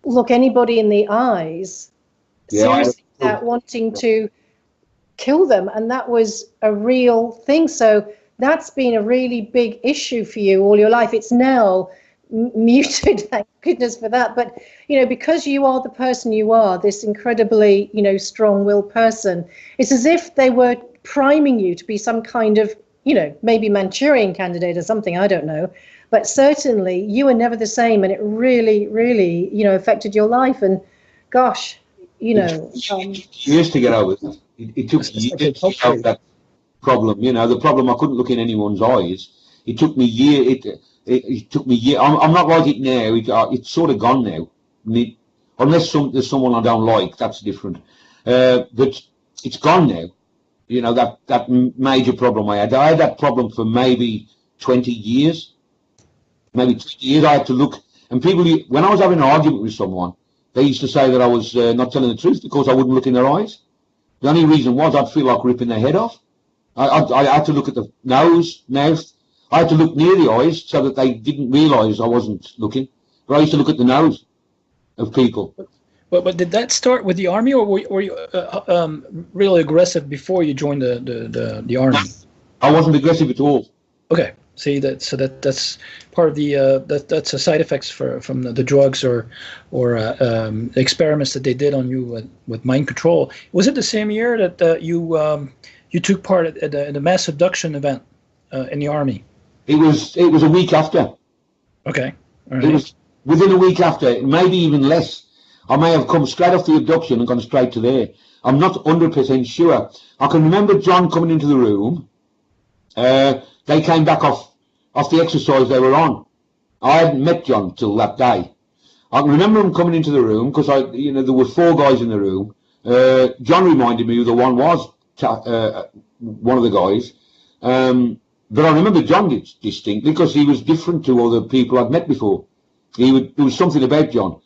look anybody in the eyes seriously without wanting to kill them. And that was a real thing. So that's been a really big issue for you all your life. It's now muted, thank goodness for that. But, because you are the person you are, this incredibly, strong-willed person, it's as if they were priming you to be some kind of, maybe Manchurian candidate or something, I don't know. But certainly you were never the same, and it really, really, affected your life. And gosh, years to get over it. It took years to get over that problem. The problem, I couldn't look in anyone's eyes. It took me years. It took me years. I'm not like it now. It's sort of gone now. Unless there's someone I don't like, that's different. But it's gone now. That major problem I had that problem for maybe 20 years. Maybe 20 years I had to look. And people, when I was having an argument with someone, they used to say that I was not telling the truth because I wouldn't look in their eyes. The only reason was I'd feel like ripping their head off. I had to look at the nose, mouth. I had to look near the eyes so that they didn't realise I wasn't looking. But I used to look at the nose of people. But did that start with the army, or were you really aggressive before you joined the army? I wasn't aggressive at all. Okay, see that's part of the that's a side effects from the drugs or experiments that they did on you with mind control. Was it the same year that you took part at the mass abduction event in the army? It was a week after. Okay, all right. It was within a week after, maybe even less. I may have come straight off the abduction and gone straight to there. I'm not 100% sure. I can remember John coming into the room. They came back off the exercise they were on. I hadn't met John till that day. I can remember him coming into the room because there were 4 guys in the room. John reminded me who the one was, one of the guys. But I remember John distinctly because he was different to other people I'd met before. There was something about John.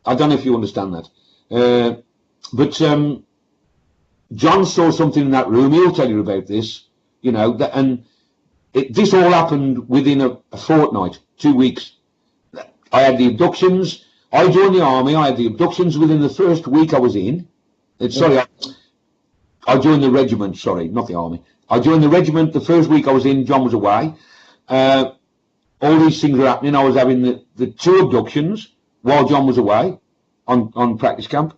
I don't know if you understand that. But John saw something in that room. He'll tell you about this, this all happened within a fortnight, 2 weeks. I had the abductions. I joined the army. I had the abductions within the first week I was in. I joined the regiment, sorry, not the army. I joined the regiment the first week I was in. John was away. All these things were happening. I was having the 2 abductions while John was away on practice camp.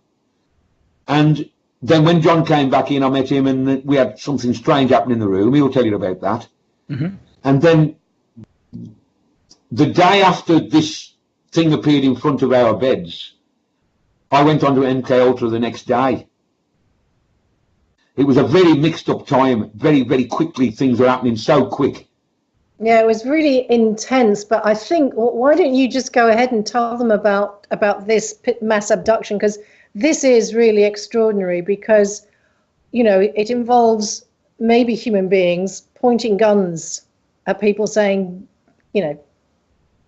And then when John came back in, I met him and we had something strange happen in the room. He'll tell you about that. Mm-hmm. And then the day after this thing appeared in front of our beds, I went on to MK Ultra the next day. It was a very mixed up time. Very, very quickly, things were happening so quick. Yeah, it was really intense. But I think, why don't you just go ahead and tell them about this mass abduction? Because this is really extraordinary because, it involves maybe human beings pointing guns at people saying,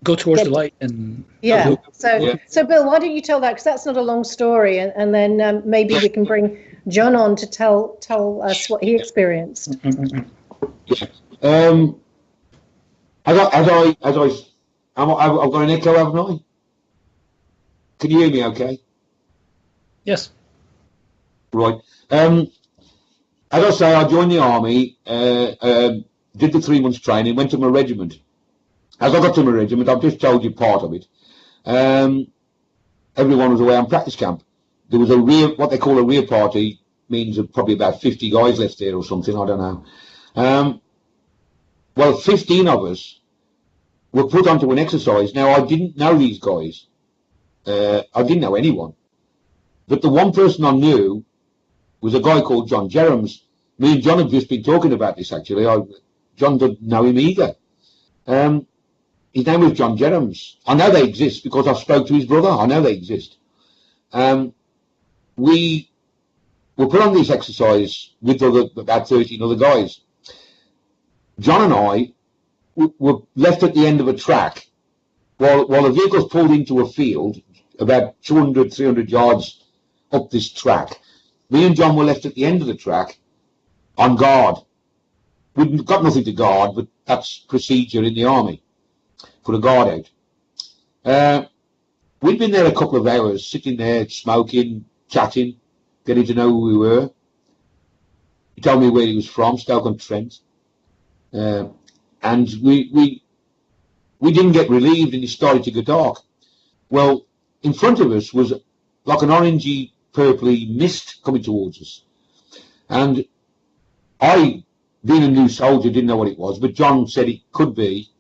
go towards the light and yeah. So Bill, why don't you tell that, because that's not a long story, and then maybe we can bring John on to tell us what he experienced. Yeah. I've got an echo, haven't I? Can you hear me okay? Yes. Right. As I say, I joined the army, did the 3 months training, went to my regiment. As I got to my regiment, I've just told you part of it. Everyone was away on practice camp. There was what they call a rear party, means probably about 50 guys left there or something, I don't know. Well, 15 of us were put onto an exercise. Now, I didn't know these guys. I didn't know anyone. But the one person I knew was a guy called John Jerems. Me and John have just been talking about this, actually. John didn't know him either. His name was John Jerems. I know they exist because I spoke to his brother. I know they exist. We were put on this exercise with about 13 other guys. John and I were left at the end of a track while the vehicles pulled into a field about 200, 300 yards up this track. Me and John were left at the end of the track on guard. We've got nothing to guard, but that's procedure in the army. Put a guard out. We'd been there a couple of hours, sitting there, smoking, chatting, getting to know who we were. He told me where he was from, Stoke-on-Trent. And we didn't get relieved, and it started to get dark. Well, in front of us was like an orangey, purpley mist coming towards us. And I, being a new soldier, didn't know what it was, but John said it could be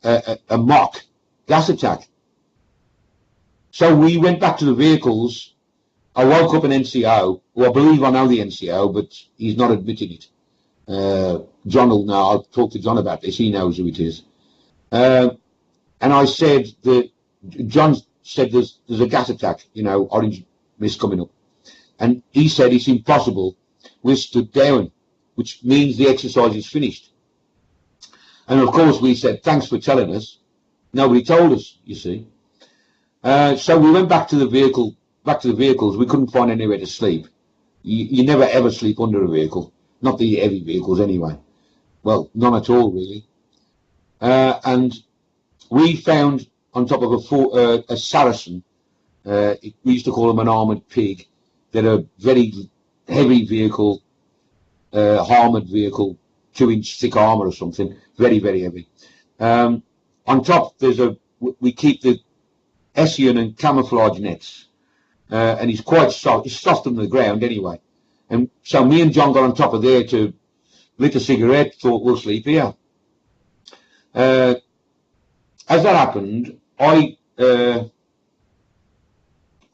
a mock gas attack. So we went back to the vehicles. I woke up an NCO, who I believe I know the NCO, but he's not admitting it. John will know. I'll talk to John about this. He knows who it is. And I said that John said there's a gas attack, orange mist coming up. And he said it's impossible. We stood down, which means the exercise is finished. And of course we said, thanks for telling us. Nobody told us, you see. So we went back to the vehicles. We couldn't find anywhere to sleep. You never ever sleep under a vehicle. Not the heavy vehicles anyway. Well, none at all really. And we found on top of a Saracen, we used to call them an armoured pig. They're a very heavy vehicle, armoured vehicle, 2-inch thick armour or something. Very, very heavy. On top we keep the Hessian and camouflage nets. And he's quite soft. It's soft on the ground anyway. And so me and John got on top of there to lit a cigarette, thought we'll sleep here. As that happened, what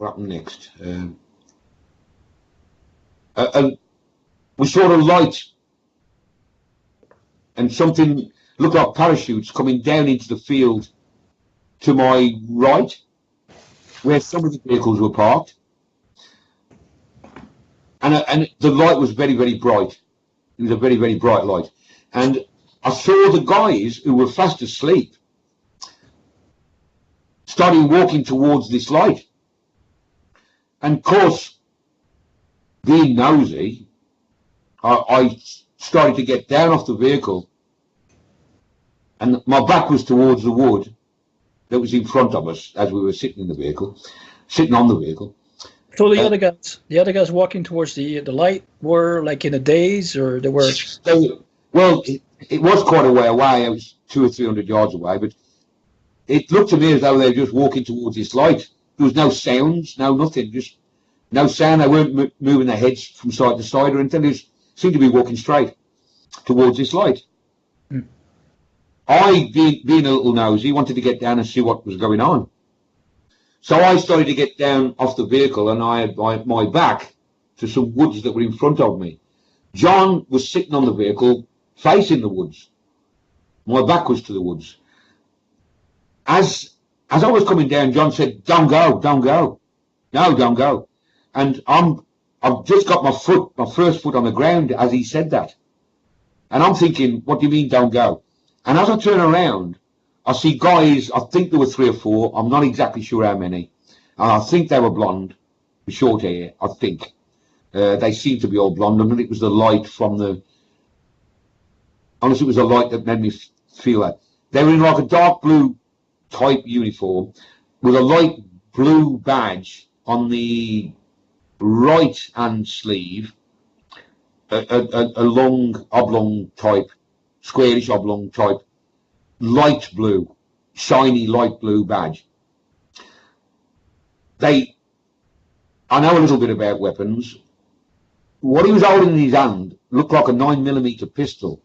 happened next? We saw a light and something looked like parachutes coming down into the field to my right, where some of the vehicles were parked. And the light was very, very bright. It was a very, very bright light. And I saw the guys who were fast asleep starting walking towards this light. And of course, being nosy, I started to get down off the vehicle, and my back was towards the wood that was in front of us as we were sitting on the vehicle. So the other guys walking towards the light were like in a daze, or they were? Well, it was quite a way away. It was 200 or 300 yards away, but it looked to me as though they were just walking towards this light. There was no sounds, no nothing, just no sound. They weren't moving their heads from side to side or anything. They just seemed to be walking straight towards this light. I, being a little nosy, wanted to get down and see what was going on. So I started to get down off the vehicle, and I had my back to some woods that were in front of me. John was sitting on the vehicle facing the woods. My back was to the woods. As I was coming down, John said, don't go. No, don't go. And I've just got my first foot on the ground as he said that. And I'm thinking, what do you mean don't go? And as I turn around, I see guys, I think there were 3 or 4, I'm not exactly sure how many, and I think they were blonde, with short hair, I think. They seemed to be all blonde, and it was the light from the, honestly, it was the light that made me feel that. They were in like a dark blue type uniform, with a light blue badge on the right hand sleeve, a long oblong type, squarish oblong type, light blue, shiny light blue badge. I know a little bit about weapons. What he was holding in his hand looked like a 9mm pistol,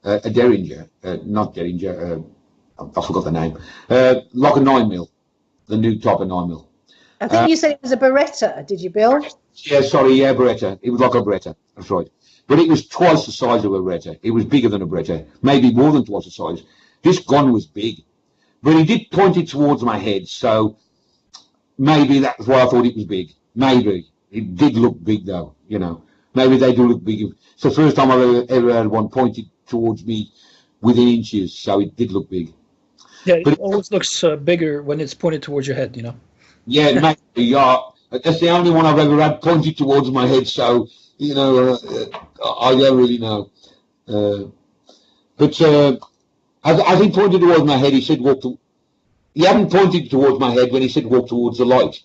a Derringer, not Derringer, I forgot the name, like a 9mm, the new type of 9mm. I think you said it was a Beretta, did you, Bill? Yeah, sorry, yeah, Beretta. It was like a Beretta, that's right. But it was twice the size of a Beretta. It was bigger than a Beretta, maybe more than twice the size. This gun was big, but he did point it towards my head, so maybe that's why I thought it was big. Maybe. It did look big, though, you know. Maybe they do look big. It's the first time I've ever had one pointed towards me within inches, so it did look big. Yeah, but it always looks bigger when it's pointed towards your head, you know. Yeah, maybe, yeah. That's the only one I've ever had pointed towards my head, so, you know, I don't really know. But as he pointed towards my head, he said, he hadn't pointed towards my head when he said, walk towards the light.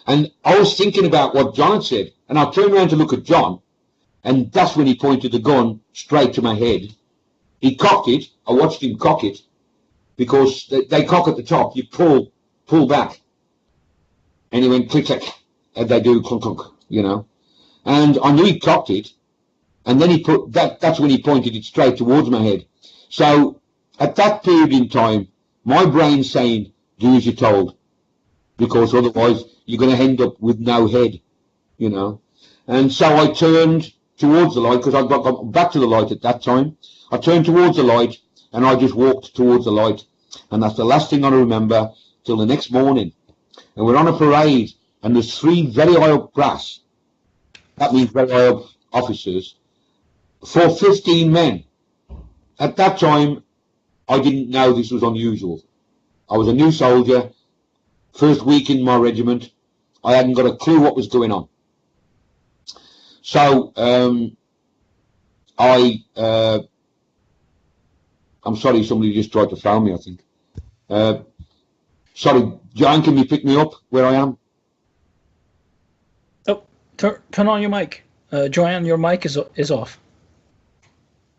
And I was thinking about what John had said, and I turned around to look at John, and that's when he pointed the gun straight to my head. He cocked it. I watched him cock it, because they cock at the top. You pull back. And he went click, click, and they do clunk, clunk, you know. And I knew he cocked it, and then that's when he pointed it straight towards my head. So at that period in time, my brain's saying, do as you're told, because otherwise you're going to end up with no head, you know. And so I turned towards the light, because I got back to the light at that time. I turned towards the light, and I just walked towards the light. And that's the last thing I remember till the next morning. And we're on a parade, and there's 3 very high up brass. That means very high up officers, for 15 men. At that time, I didn't know this was unusual. I was a new soldier, first week in my regiment. I hadn't got a clue what was going on. So I'm sorry, somebody just tried to phone me, I think. Sorry, John, can you pick me up where I am? Oh, turn on your mic. Joanne, your mic is off.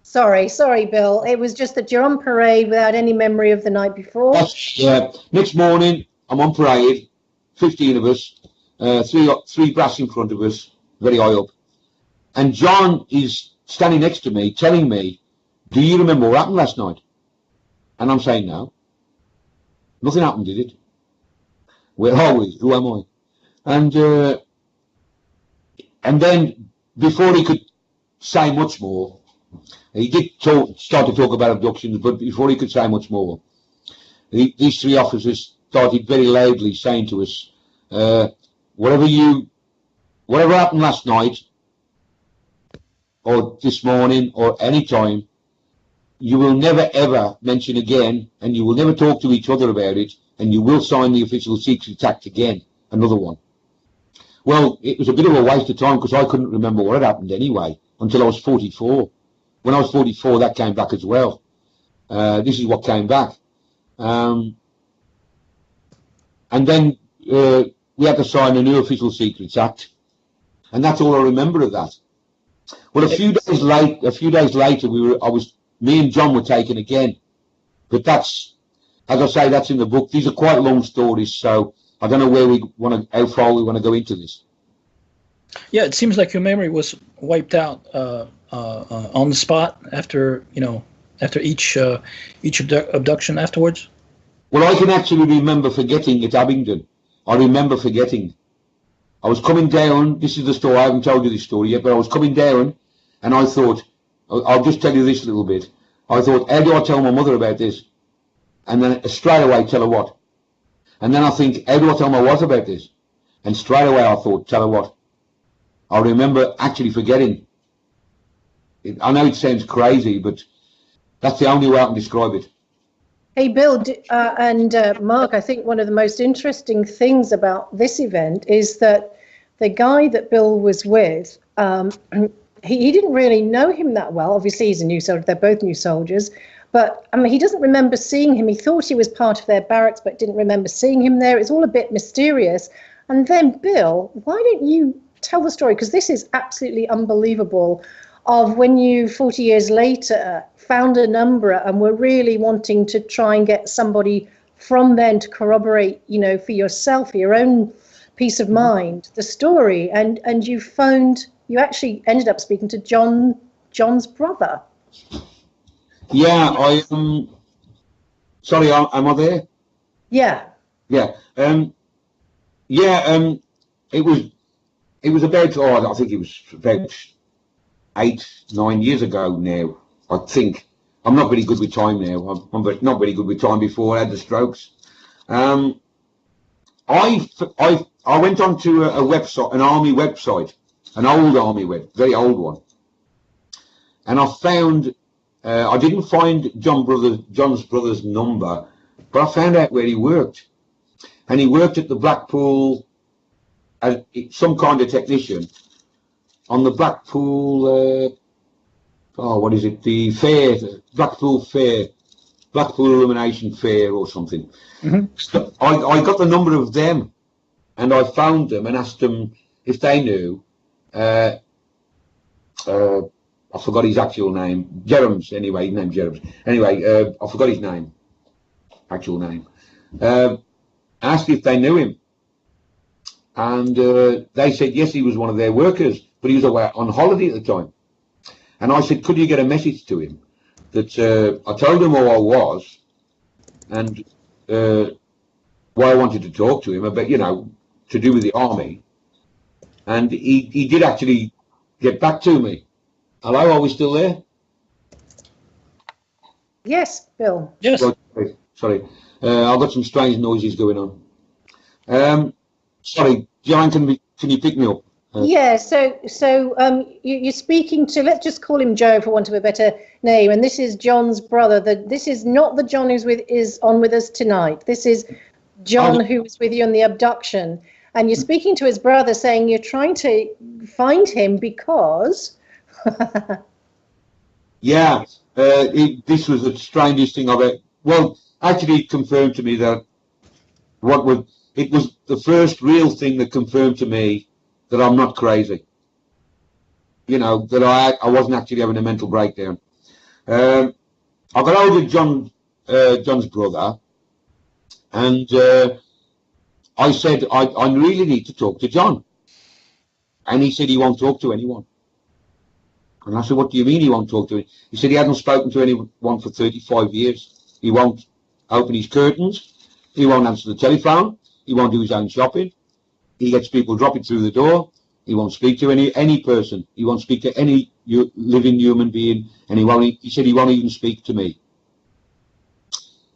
Sorry, Bill. It was just that you're on parade without any memory of the night before. Yeah. Next morning, I'm on parade, 15 of us, 3 brass in front of us, very high up. And John is standing next to me, telling me, do you remember what happened last night? And I'm saying, no. Nothing happened, did it? Where are we? Who am I? And then, before he could say much more, he did start to talk about abductions, but before he could say much more, these 3 officers started very loudly saying to us, whatever happened last night, or this morning, or any time, you will never ever mention again, and you will never talk to each other about it, and you will sign the Official Secrets Act again, another one. Well, it was a bit of a waste of time, because I couldn't remember what had happened anyway, until I was 44. When I was 44, that came back as well. This is what came back. And then we had to sign a new Official Secrets Act, and that's all I remember of that. Well, a few days later, me and John were taken again, but that's, as I say, that's in the book. These are quite long stories, so I don't know how far we want to go into this. Yeah, it seems like your memory was wiped out on the spot after each abduction afterwards. Well, I can actually remember forgetting at Abingdon. I remember forgetting. I was coming down. This is the story. I haven't told you this story yet, but I was coming down, and I thought, I'll just tell you this little bit. I thought, how do I tell my mother about this? And then straight away, tell her what? And then I think, how do I tell my wife about this? And straight away I thought, tell her what? I remember actually forgetting. I know it sounds crazy, but that's the only way I can describe it. Hey, Bill and Mark, I think one of the most interesting things about this event is that the guy that Bill was with, he didn't really know him that well. Obviously, he's a new soldier. They're both new soldiers. But I mean, he doesn't remember seeing him. He thought he was part of their barracks, but didn't remember seeing him there. It's all a bit mysterious. And then, Bill, why don't you tell the story? Because this is absolutely unbelievable, of when you, 40 years later, found a number and were really wanting to try and get somebody from then to corroborate, you know, for yourself, for your own peace of mind, the story. And you actually ended up speaking to John's brother. Yeah, sorry, am I there? Yeah. Yeah. It was about, I think it was about 8-9 years ago now, I think. I'm not very good with time now. I'm not very good with time before I had the strokes. I went onto a website, an army website, an old army very old one. And I found, I didn't find John's brother's number, but I found out where he worked. And he worked at the Blackpool, as some kind of technician, on the Blackpool, what is it, the fair, Blackpool Fair, Blackpool Illumination Fair or something. Mm-hmm. So I got the number of them, and I phoned them and asked them if they knew, I forgot his actual name, Jerems, anyway, his name's Jerems. Anyway, I forgot his name, actual name. Asked if they knew him. And they said, yes, he was one of their workers, but he was away on holiday at the time. And I said, could you get a message to him that I told him who I was and why I wanted to talk to him about, you know, to do with the army. And he did actually get back to me. Hello, are we still there? Yes, Bill. Yes. Sorry. I've got some strange noises going on. Sorry, Joanne, can you pick me up? Yeah, so you're speaking to, let's just call him Joe for want of a better name, and this is John's brother. This is not the John is on with us tonight. This is John who was with you on the abduction, and you're speaking to his brother, saying you're trying to find him because. Yeah, this was the strangest thing I've ever. Well, actually, it confirmed to me that it was the first real thing that confirmed to me that I'm not crazy. You know, that I wasn't actually having a mental breakdown. I got hold of John's brother, and I said, I really need to talk to John. And he said he won't talk to anyone. And I said, what do you mean he won't talk to anyone? He said he hadn't spoken to anyone for 35 years. He won't open his curtains. He won't answer the telephone. He won't do his own shopping. He lets people drop it through the door. He won't speak to any person. He won't speak to any living human being. And he said he won't even speak to me.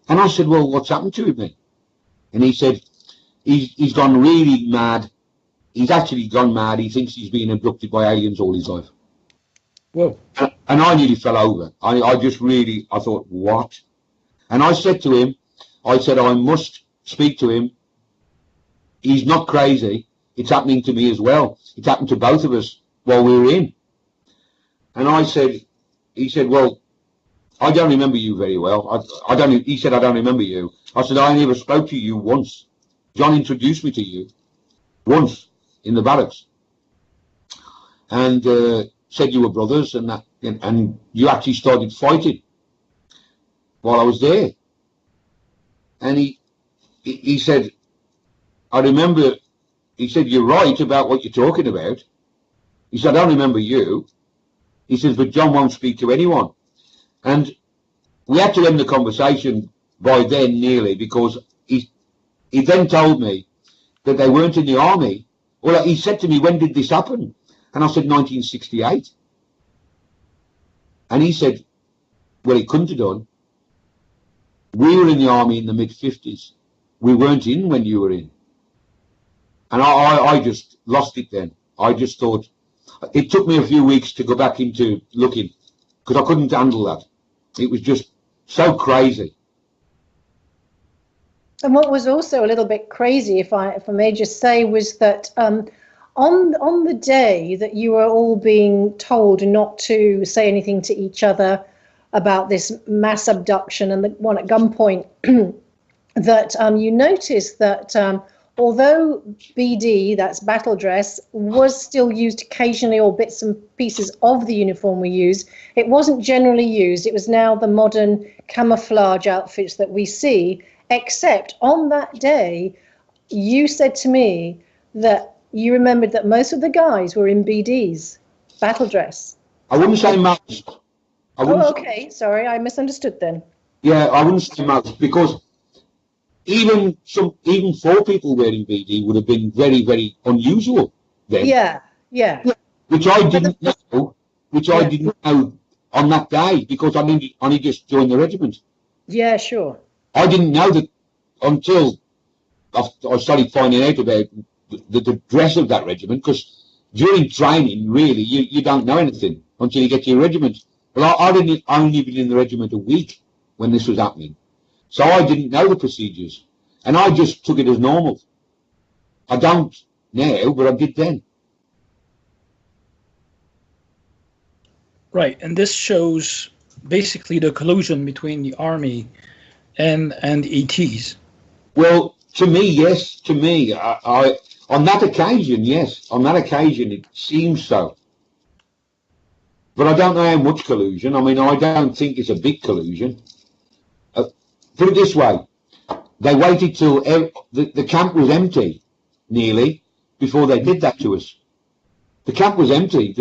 And I said, well, what's happened to him then? And he said, he's gone really mad. He's actually gone mad. He thinks he's being abducted by aliens all his life. Whoa. And I nearly fell over. I thought, what? And I said to him, I must speak to him. He's not crazy. It's happening to me as well. It's happened to both of us while we were in. And he said, well, I don't remember you very well. He said, I don't remember you. I said, I never spoke to you once. John introduced me to you once in the barracks. And said you were brothers and you actually started fighting while I was there. And he said, I remember, he said, you're right about what you're talking about. He said, I don't remember you. He says, but John won't speak to anyone. And we had to end the conversation by then nearly, because he then told me that they weren't in the army. Well, he said to me, when did this happen? And I said, 1968. And he said, well, it couldn't have done. We were in the army in the mid-50s. We weren't in when you were in. And I just lost it then. I just thought, it took me a few weeks to go back into looking, because I couldn't handle that. It was just so crazy. And what was also a little bit crazy, if I may just say, was that on the day that you were all being told not to say anything to each other about this mass abduction and the one at gunpoint, that you noticed that although BD, that's battle dress, was still used occasionally, or bits and pieces of the uniform were used, it wasn't generally used. It was now the modern camouflage outfits that we see, except on that day, you said to me that you remembered that most of the guys were in BDs, battle dress. I wouldn't say most. Oh, okay. Sorry, I misunderstood then. Yeah, I wouldn't say most, because even 4 people wearing BD would have been very, very unusual then. Yeah. Which I didn't know. I didn't know on that day, because I only just joined the regiment. Yeah, sure. I didn't know that until I started finding out about the dress of that regiment, because during training, really, you don't know anything until you get to your regiment. Well, I didn't only been in the regiment a week when this was happening. So I didn't know the procedures, and I just took it as normal. I don't now, but I did then. Right, and this shows basically the collusion between the army and ETs. Well, to me, yes. To me, I on that occasion, yes. On that occasion, it seems so. But I don't know how much collusion. I mean, I don't think it's a big collusion. Put it this way. They waited till the camp was empty, nearly, before they did that to us. The camp was empty,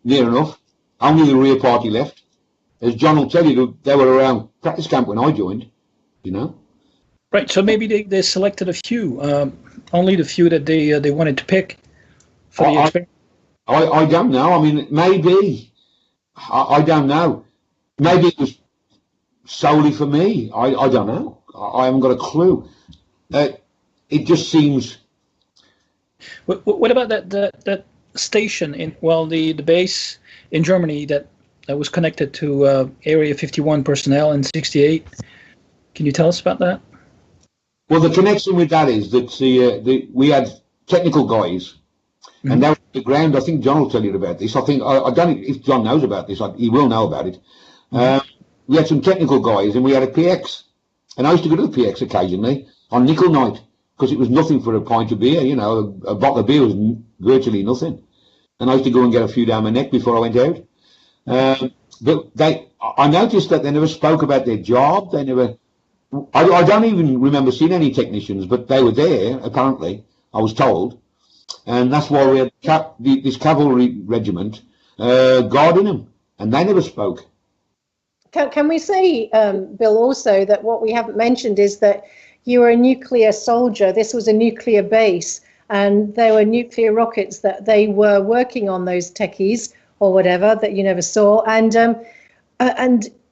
near enough. Only the rear party left. As John will tell you, they were around practice camp when I joined, you know. Right, so maybe they selected a few, only the few that they wanted to pick for the experiment. I don't know. I mean, maybe. I don't know. Maybe it was solely for me. I don't know. I haven't got a clue. It just seems. What about that station the base in Germany that was connected to Area 51 personnel in '68? Can you tell us about that? Well, the connection with that is that we had technical guys, and that was the ground. I think John will tell you about this. I don't know if John knows about this. He will know about it. We had some technical guys, and we had a PX. And I used to go to the PX occasionally on nickel night, because it was nothing for a pint of beer. You know, a bottle of beer was virtually nothing. And I used to go and get a few down my neck before I went out. But I noticed that they never spoke about their job. They never. I don't even remember seeing any technicians, but they were there, apparently, I was told. And that's why we had this cavalry regiment guarding them, and they never spoke. Can we say, Bill, also that what we haven't mentioned is that you were a nuclear soldier. This was a nuclear base, and there were nuclear rockets that they were working on, those techies or whatever that you never saw. And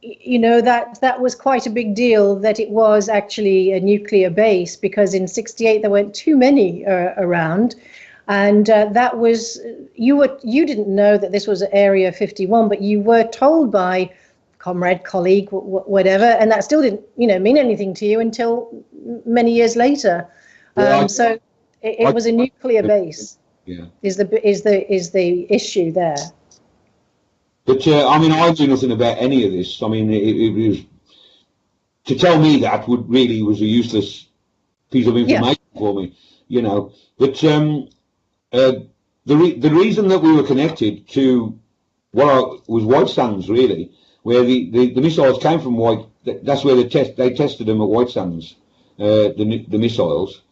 you know, that was quite a big deal that it was actually a nuclear base, because in '68 there weren't too many around. And that was, you didn't know that this was Area 51, but you were told by comrade, colleague, whatever, and that still didn't, mean anything to you until many years later. So it was a nuclear base. Yeah. Is the issue there? But I mean, I do nothing about any of this. I mean, it was, to tell me that was a useless piece of information for me, But the reason that we were connected to was White Sands, really, where the missiles came from that's where they tested them at White Sands, the missiles,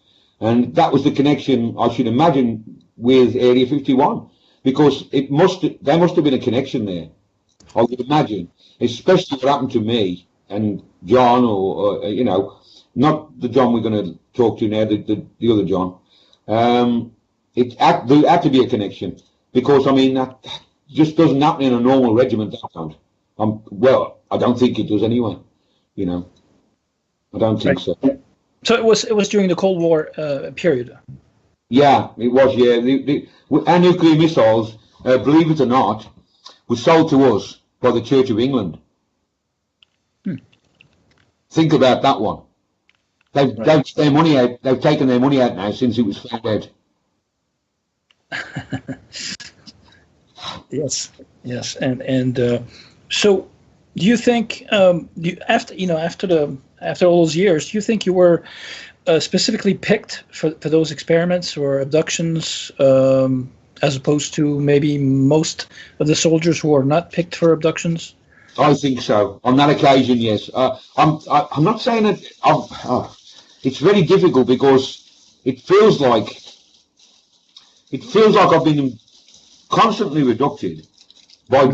and that was the connection, I should imagine, with Area 51, because they must have been a connection there, I would imagine, especially what happened to me and John, or not the John we're going to talk to now, the other John. There had to be a connection, because I mean that just doesn't happen in a normal regiment. Well, I don't think it does anyway. I don't think so. So it was during the Cold War period. Yeah, it was. Yeah, our nuclear missiles, believe it or not, were sold to us by the Church of England. Think about that one. They've their money out. They've taken their money out now since it was found out. Yes, and so, do you think after all those years, do you think you were specifically picked for those experiments or abductions, as opposed to maybe most of the soldiers who are not picked for abductions? I think so. On that occasion, yes. I'm not saying that. It's very difficult because it feels like I've been constantly reduced by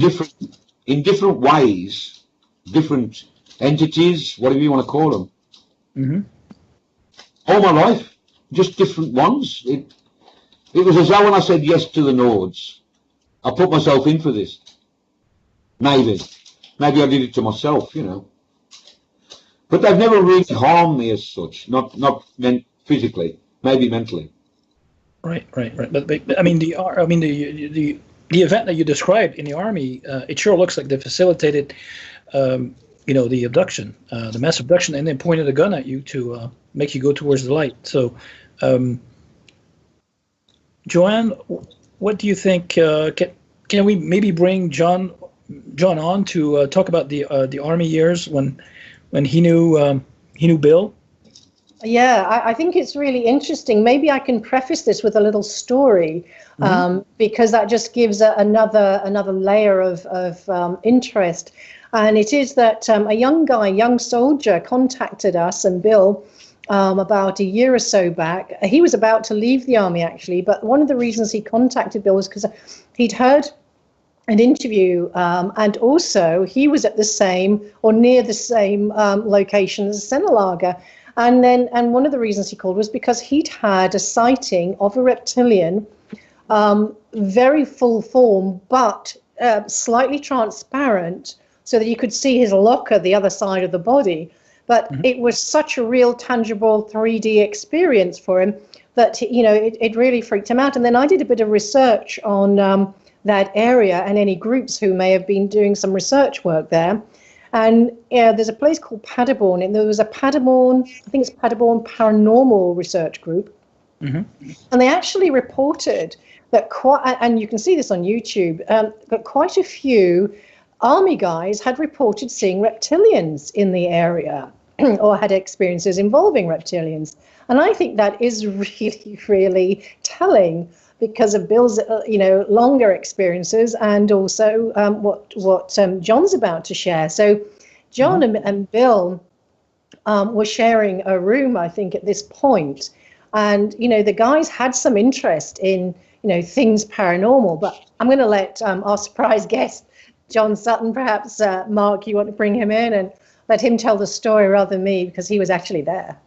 in different ways, different entities, whatever you want to call them. Mm-hmm. All my life, just different ones. It was as though when I said yes to the Nords, I put myself in for this. Maybe I did it to myself, But they've never really harmed me as such. Not physically, maybe mentally. Right. But I mean, the event that you described in the army, it sure looks like they facilitated, the abduction, the mass abduction, and then pointed a gun at you to make you go towards the light. So, Joanne, what do you think? Can we maybe bring John on to talk about the army years when he knew Bill? Yeah, I think it's really interesting. Maybe I can preface this with a little story, because that just gives another layer of interest. And it is that a young soldier contacted us and Bill about a year or so back. He was about to leave the army, actually, but one of the reasons he contacted Bill was because he'd heard an interview, and also he was at the same or near the same location as Sennelager. And one of the reasons he called was because he'd had a sighting of a reptilian, very full form, but slightly transparent, so that you could see his locker the other side of the body. But it was such a real, tangible 3D experience for him that, it really freaked him out. And then I did a bit of research on that area and any groups who may have been doing some research work there. And there's a place called Paderborn, and there was a Paderborn Paranormal Research Group. And they actually reported that and you can see this on YouTube, but quite a few army guys had reported seeing reptilians in the area or had experiences involving reptilians. And I think that is really, really telling because of Bill's, longer experiences and also what John's about to share. So John and Bill were sharing a room, I think, at this point. And, the guys had some interest in, things paranormal. But I'm going to let our surprise guest, John Sutton, perhaps, Mark, you want to bring him in and let him tell the story rather than me, because he was actually there.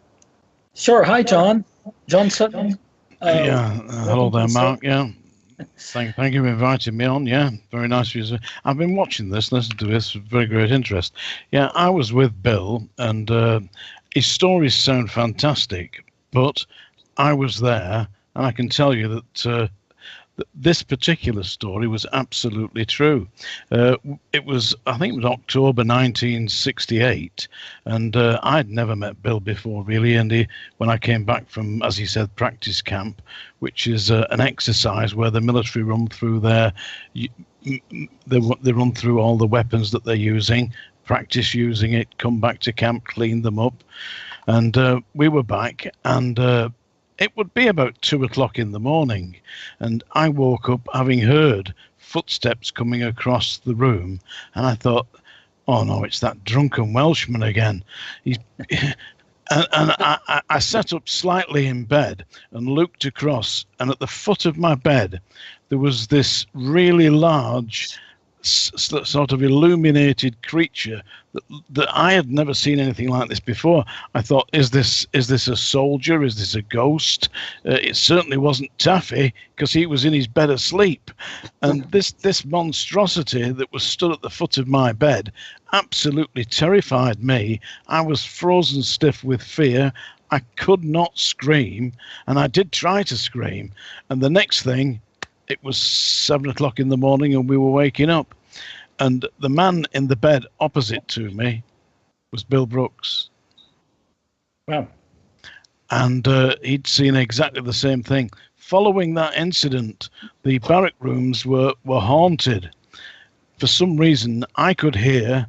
Sure. Hi, John. John Sutton. Hello there, Mark. Yeah, thank you for inviting me on. Yeah, very nice of you. I've been watching this, listening to this with very great interest. Yeah, I was with Bill, and his stories sound fantastic, but I was there, and I can tell you that this particular story was absolutely true. It was, I think it was October 1968, and I'd never met Bill before, really. And when I came back from, as he said, practice camp, which is an exercise where the military run through they run through all the weapons that they're using, practice using it, come back to camp, clean them up. And we were back, and it would be about 2 o'clock in the morning, and I woke up having heard footsteps coming across the room, and I thought, oh no, it's that drunken Welshman again. I sat up slightly in bed and looked across, and at the foot of my bed there was this really large sort of illuminated creature that I had never seen anything like this before. I thought, is this a soldier? Is this a ghost? It certainly wasn't Taffy, because he was in his bed asleep. And this monstrosity that was stood at the foot of my bed absolutely terrified me. I was frozen stiff with fear. I could not scream, and I did try to scream. And the next thing, it was 7 o'clock in the morning and we were waking up. And the man in the bed opposite to me was Bill Brooks. Wow. and he'd seen exactly the same thing. Following that incident, the barrack rooms were haunted. For some reason, I could hear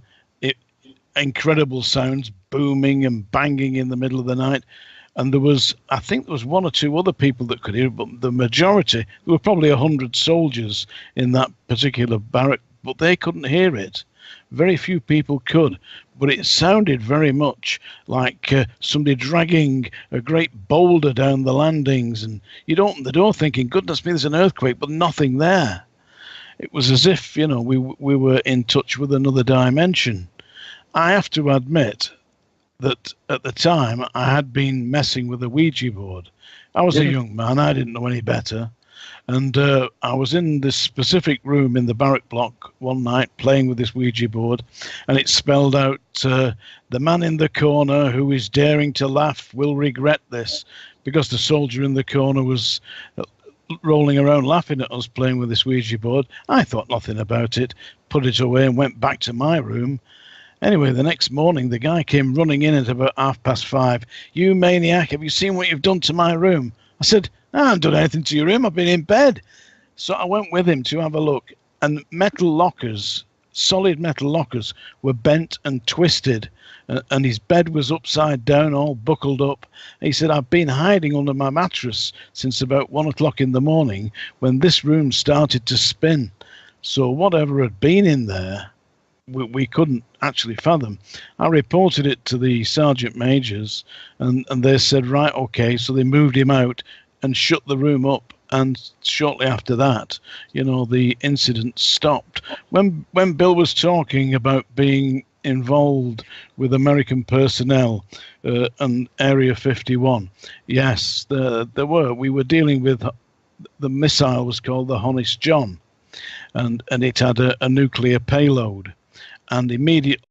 incredible sounds booming and banging in the middle of the night. And I think there was one or two other people that could hear it, but the majority, there were probably 100 soldiers in that particular barrack, but they couldn't hear it. Very few people could, but it sounded very much like somebody dragging a great boulder down the landings, and you'd open the door thinking, goodness me, there's an earthquake, but nothing there. It was as if, we were in touch with another dimension. I have to admit that at the time I had been messing with a Ouija board. I was a young man, I didn't know any better. And I was in this specific room in the barrack block one night playing with this Ouija board, and it spelled out, the man in the corner who is daring to laugh will regret this, because the soldier in the corner was rolling around laughing at us playing with this Ouija board. I thought nothing about it, put it away and went back to my room. Anyway, the next morning, the guy came running in at about 5:30. You maniac, have you seen what you've done to my room? I said, I haven't done anything to your room, I've been in bed. So I went with him to have a look, and metal lockers, solid metal lockers, were bent and twisted, and his bed was upside down, all buckled up. He said, I've been hiding under my mattress since about 1 o'clock in the morning when this room started to spin. So whatever had been in there, we couldn't actually fathom. I reported it to the sergeant majors, and they said, right, okay. So they moved him out and shut the room up. And shortly after that, the incident stopped. When Bill was talking about being involved with American personnel and Area 51, yes, there were. We were dealing with, the missile was called the Honest John, and it had a nuclear payload. And immediately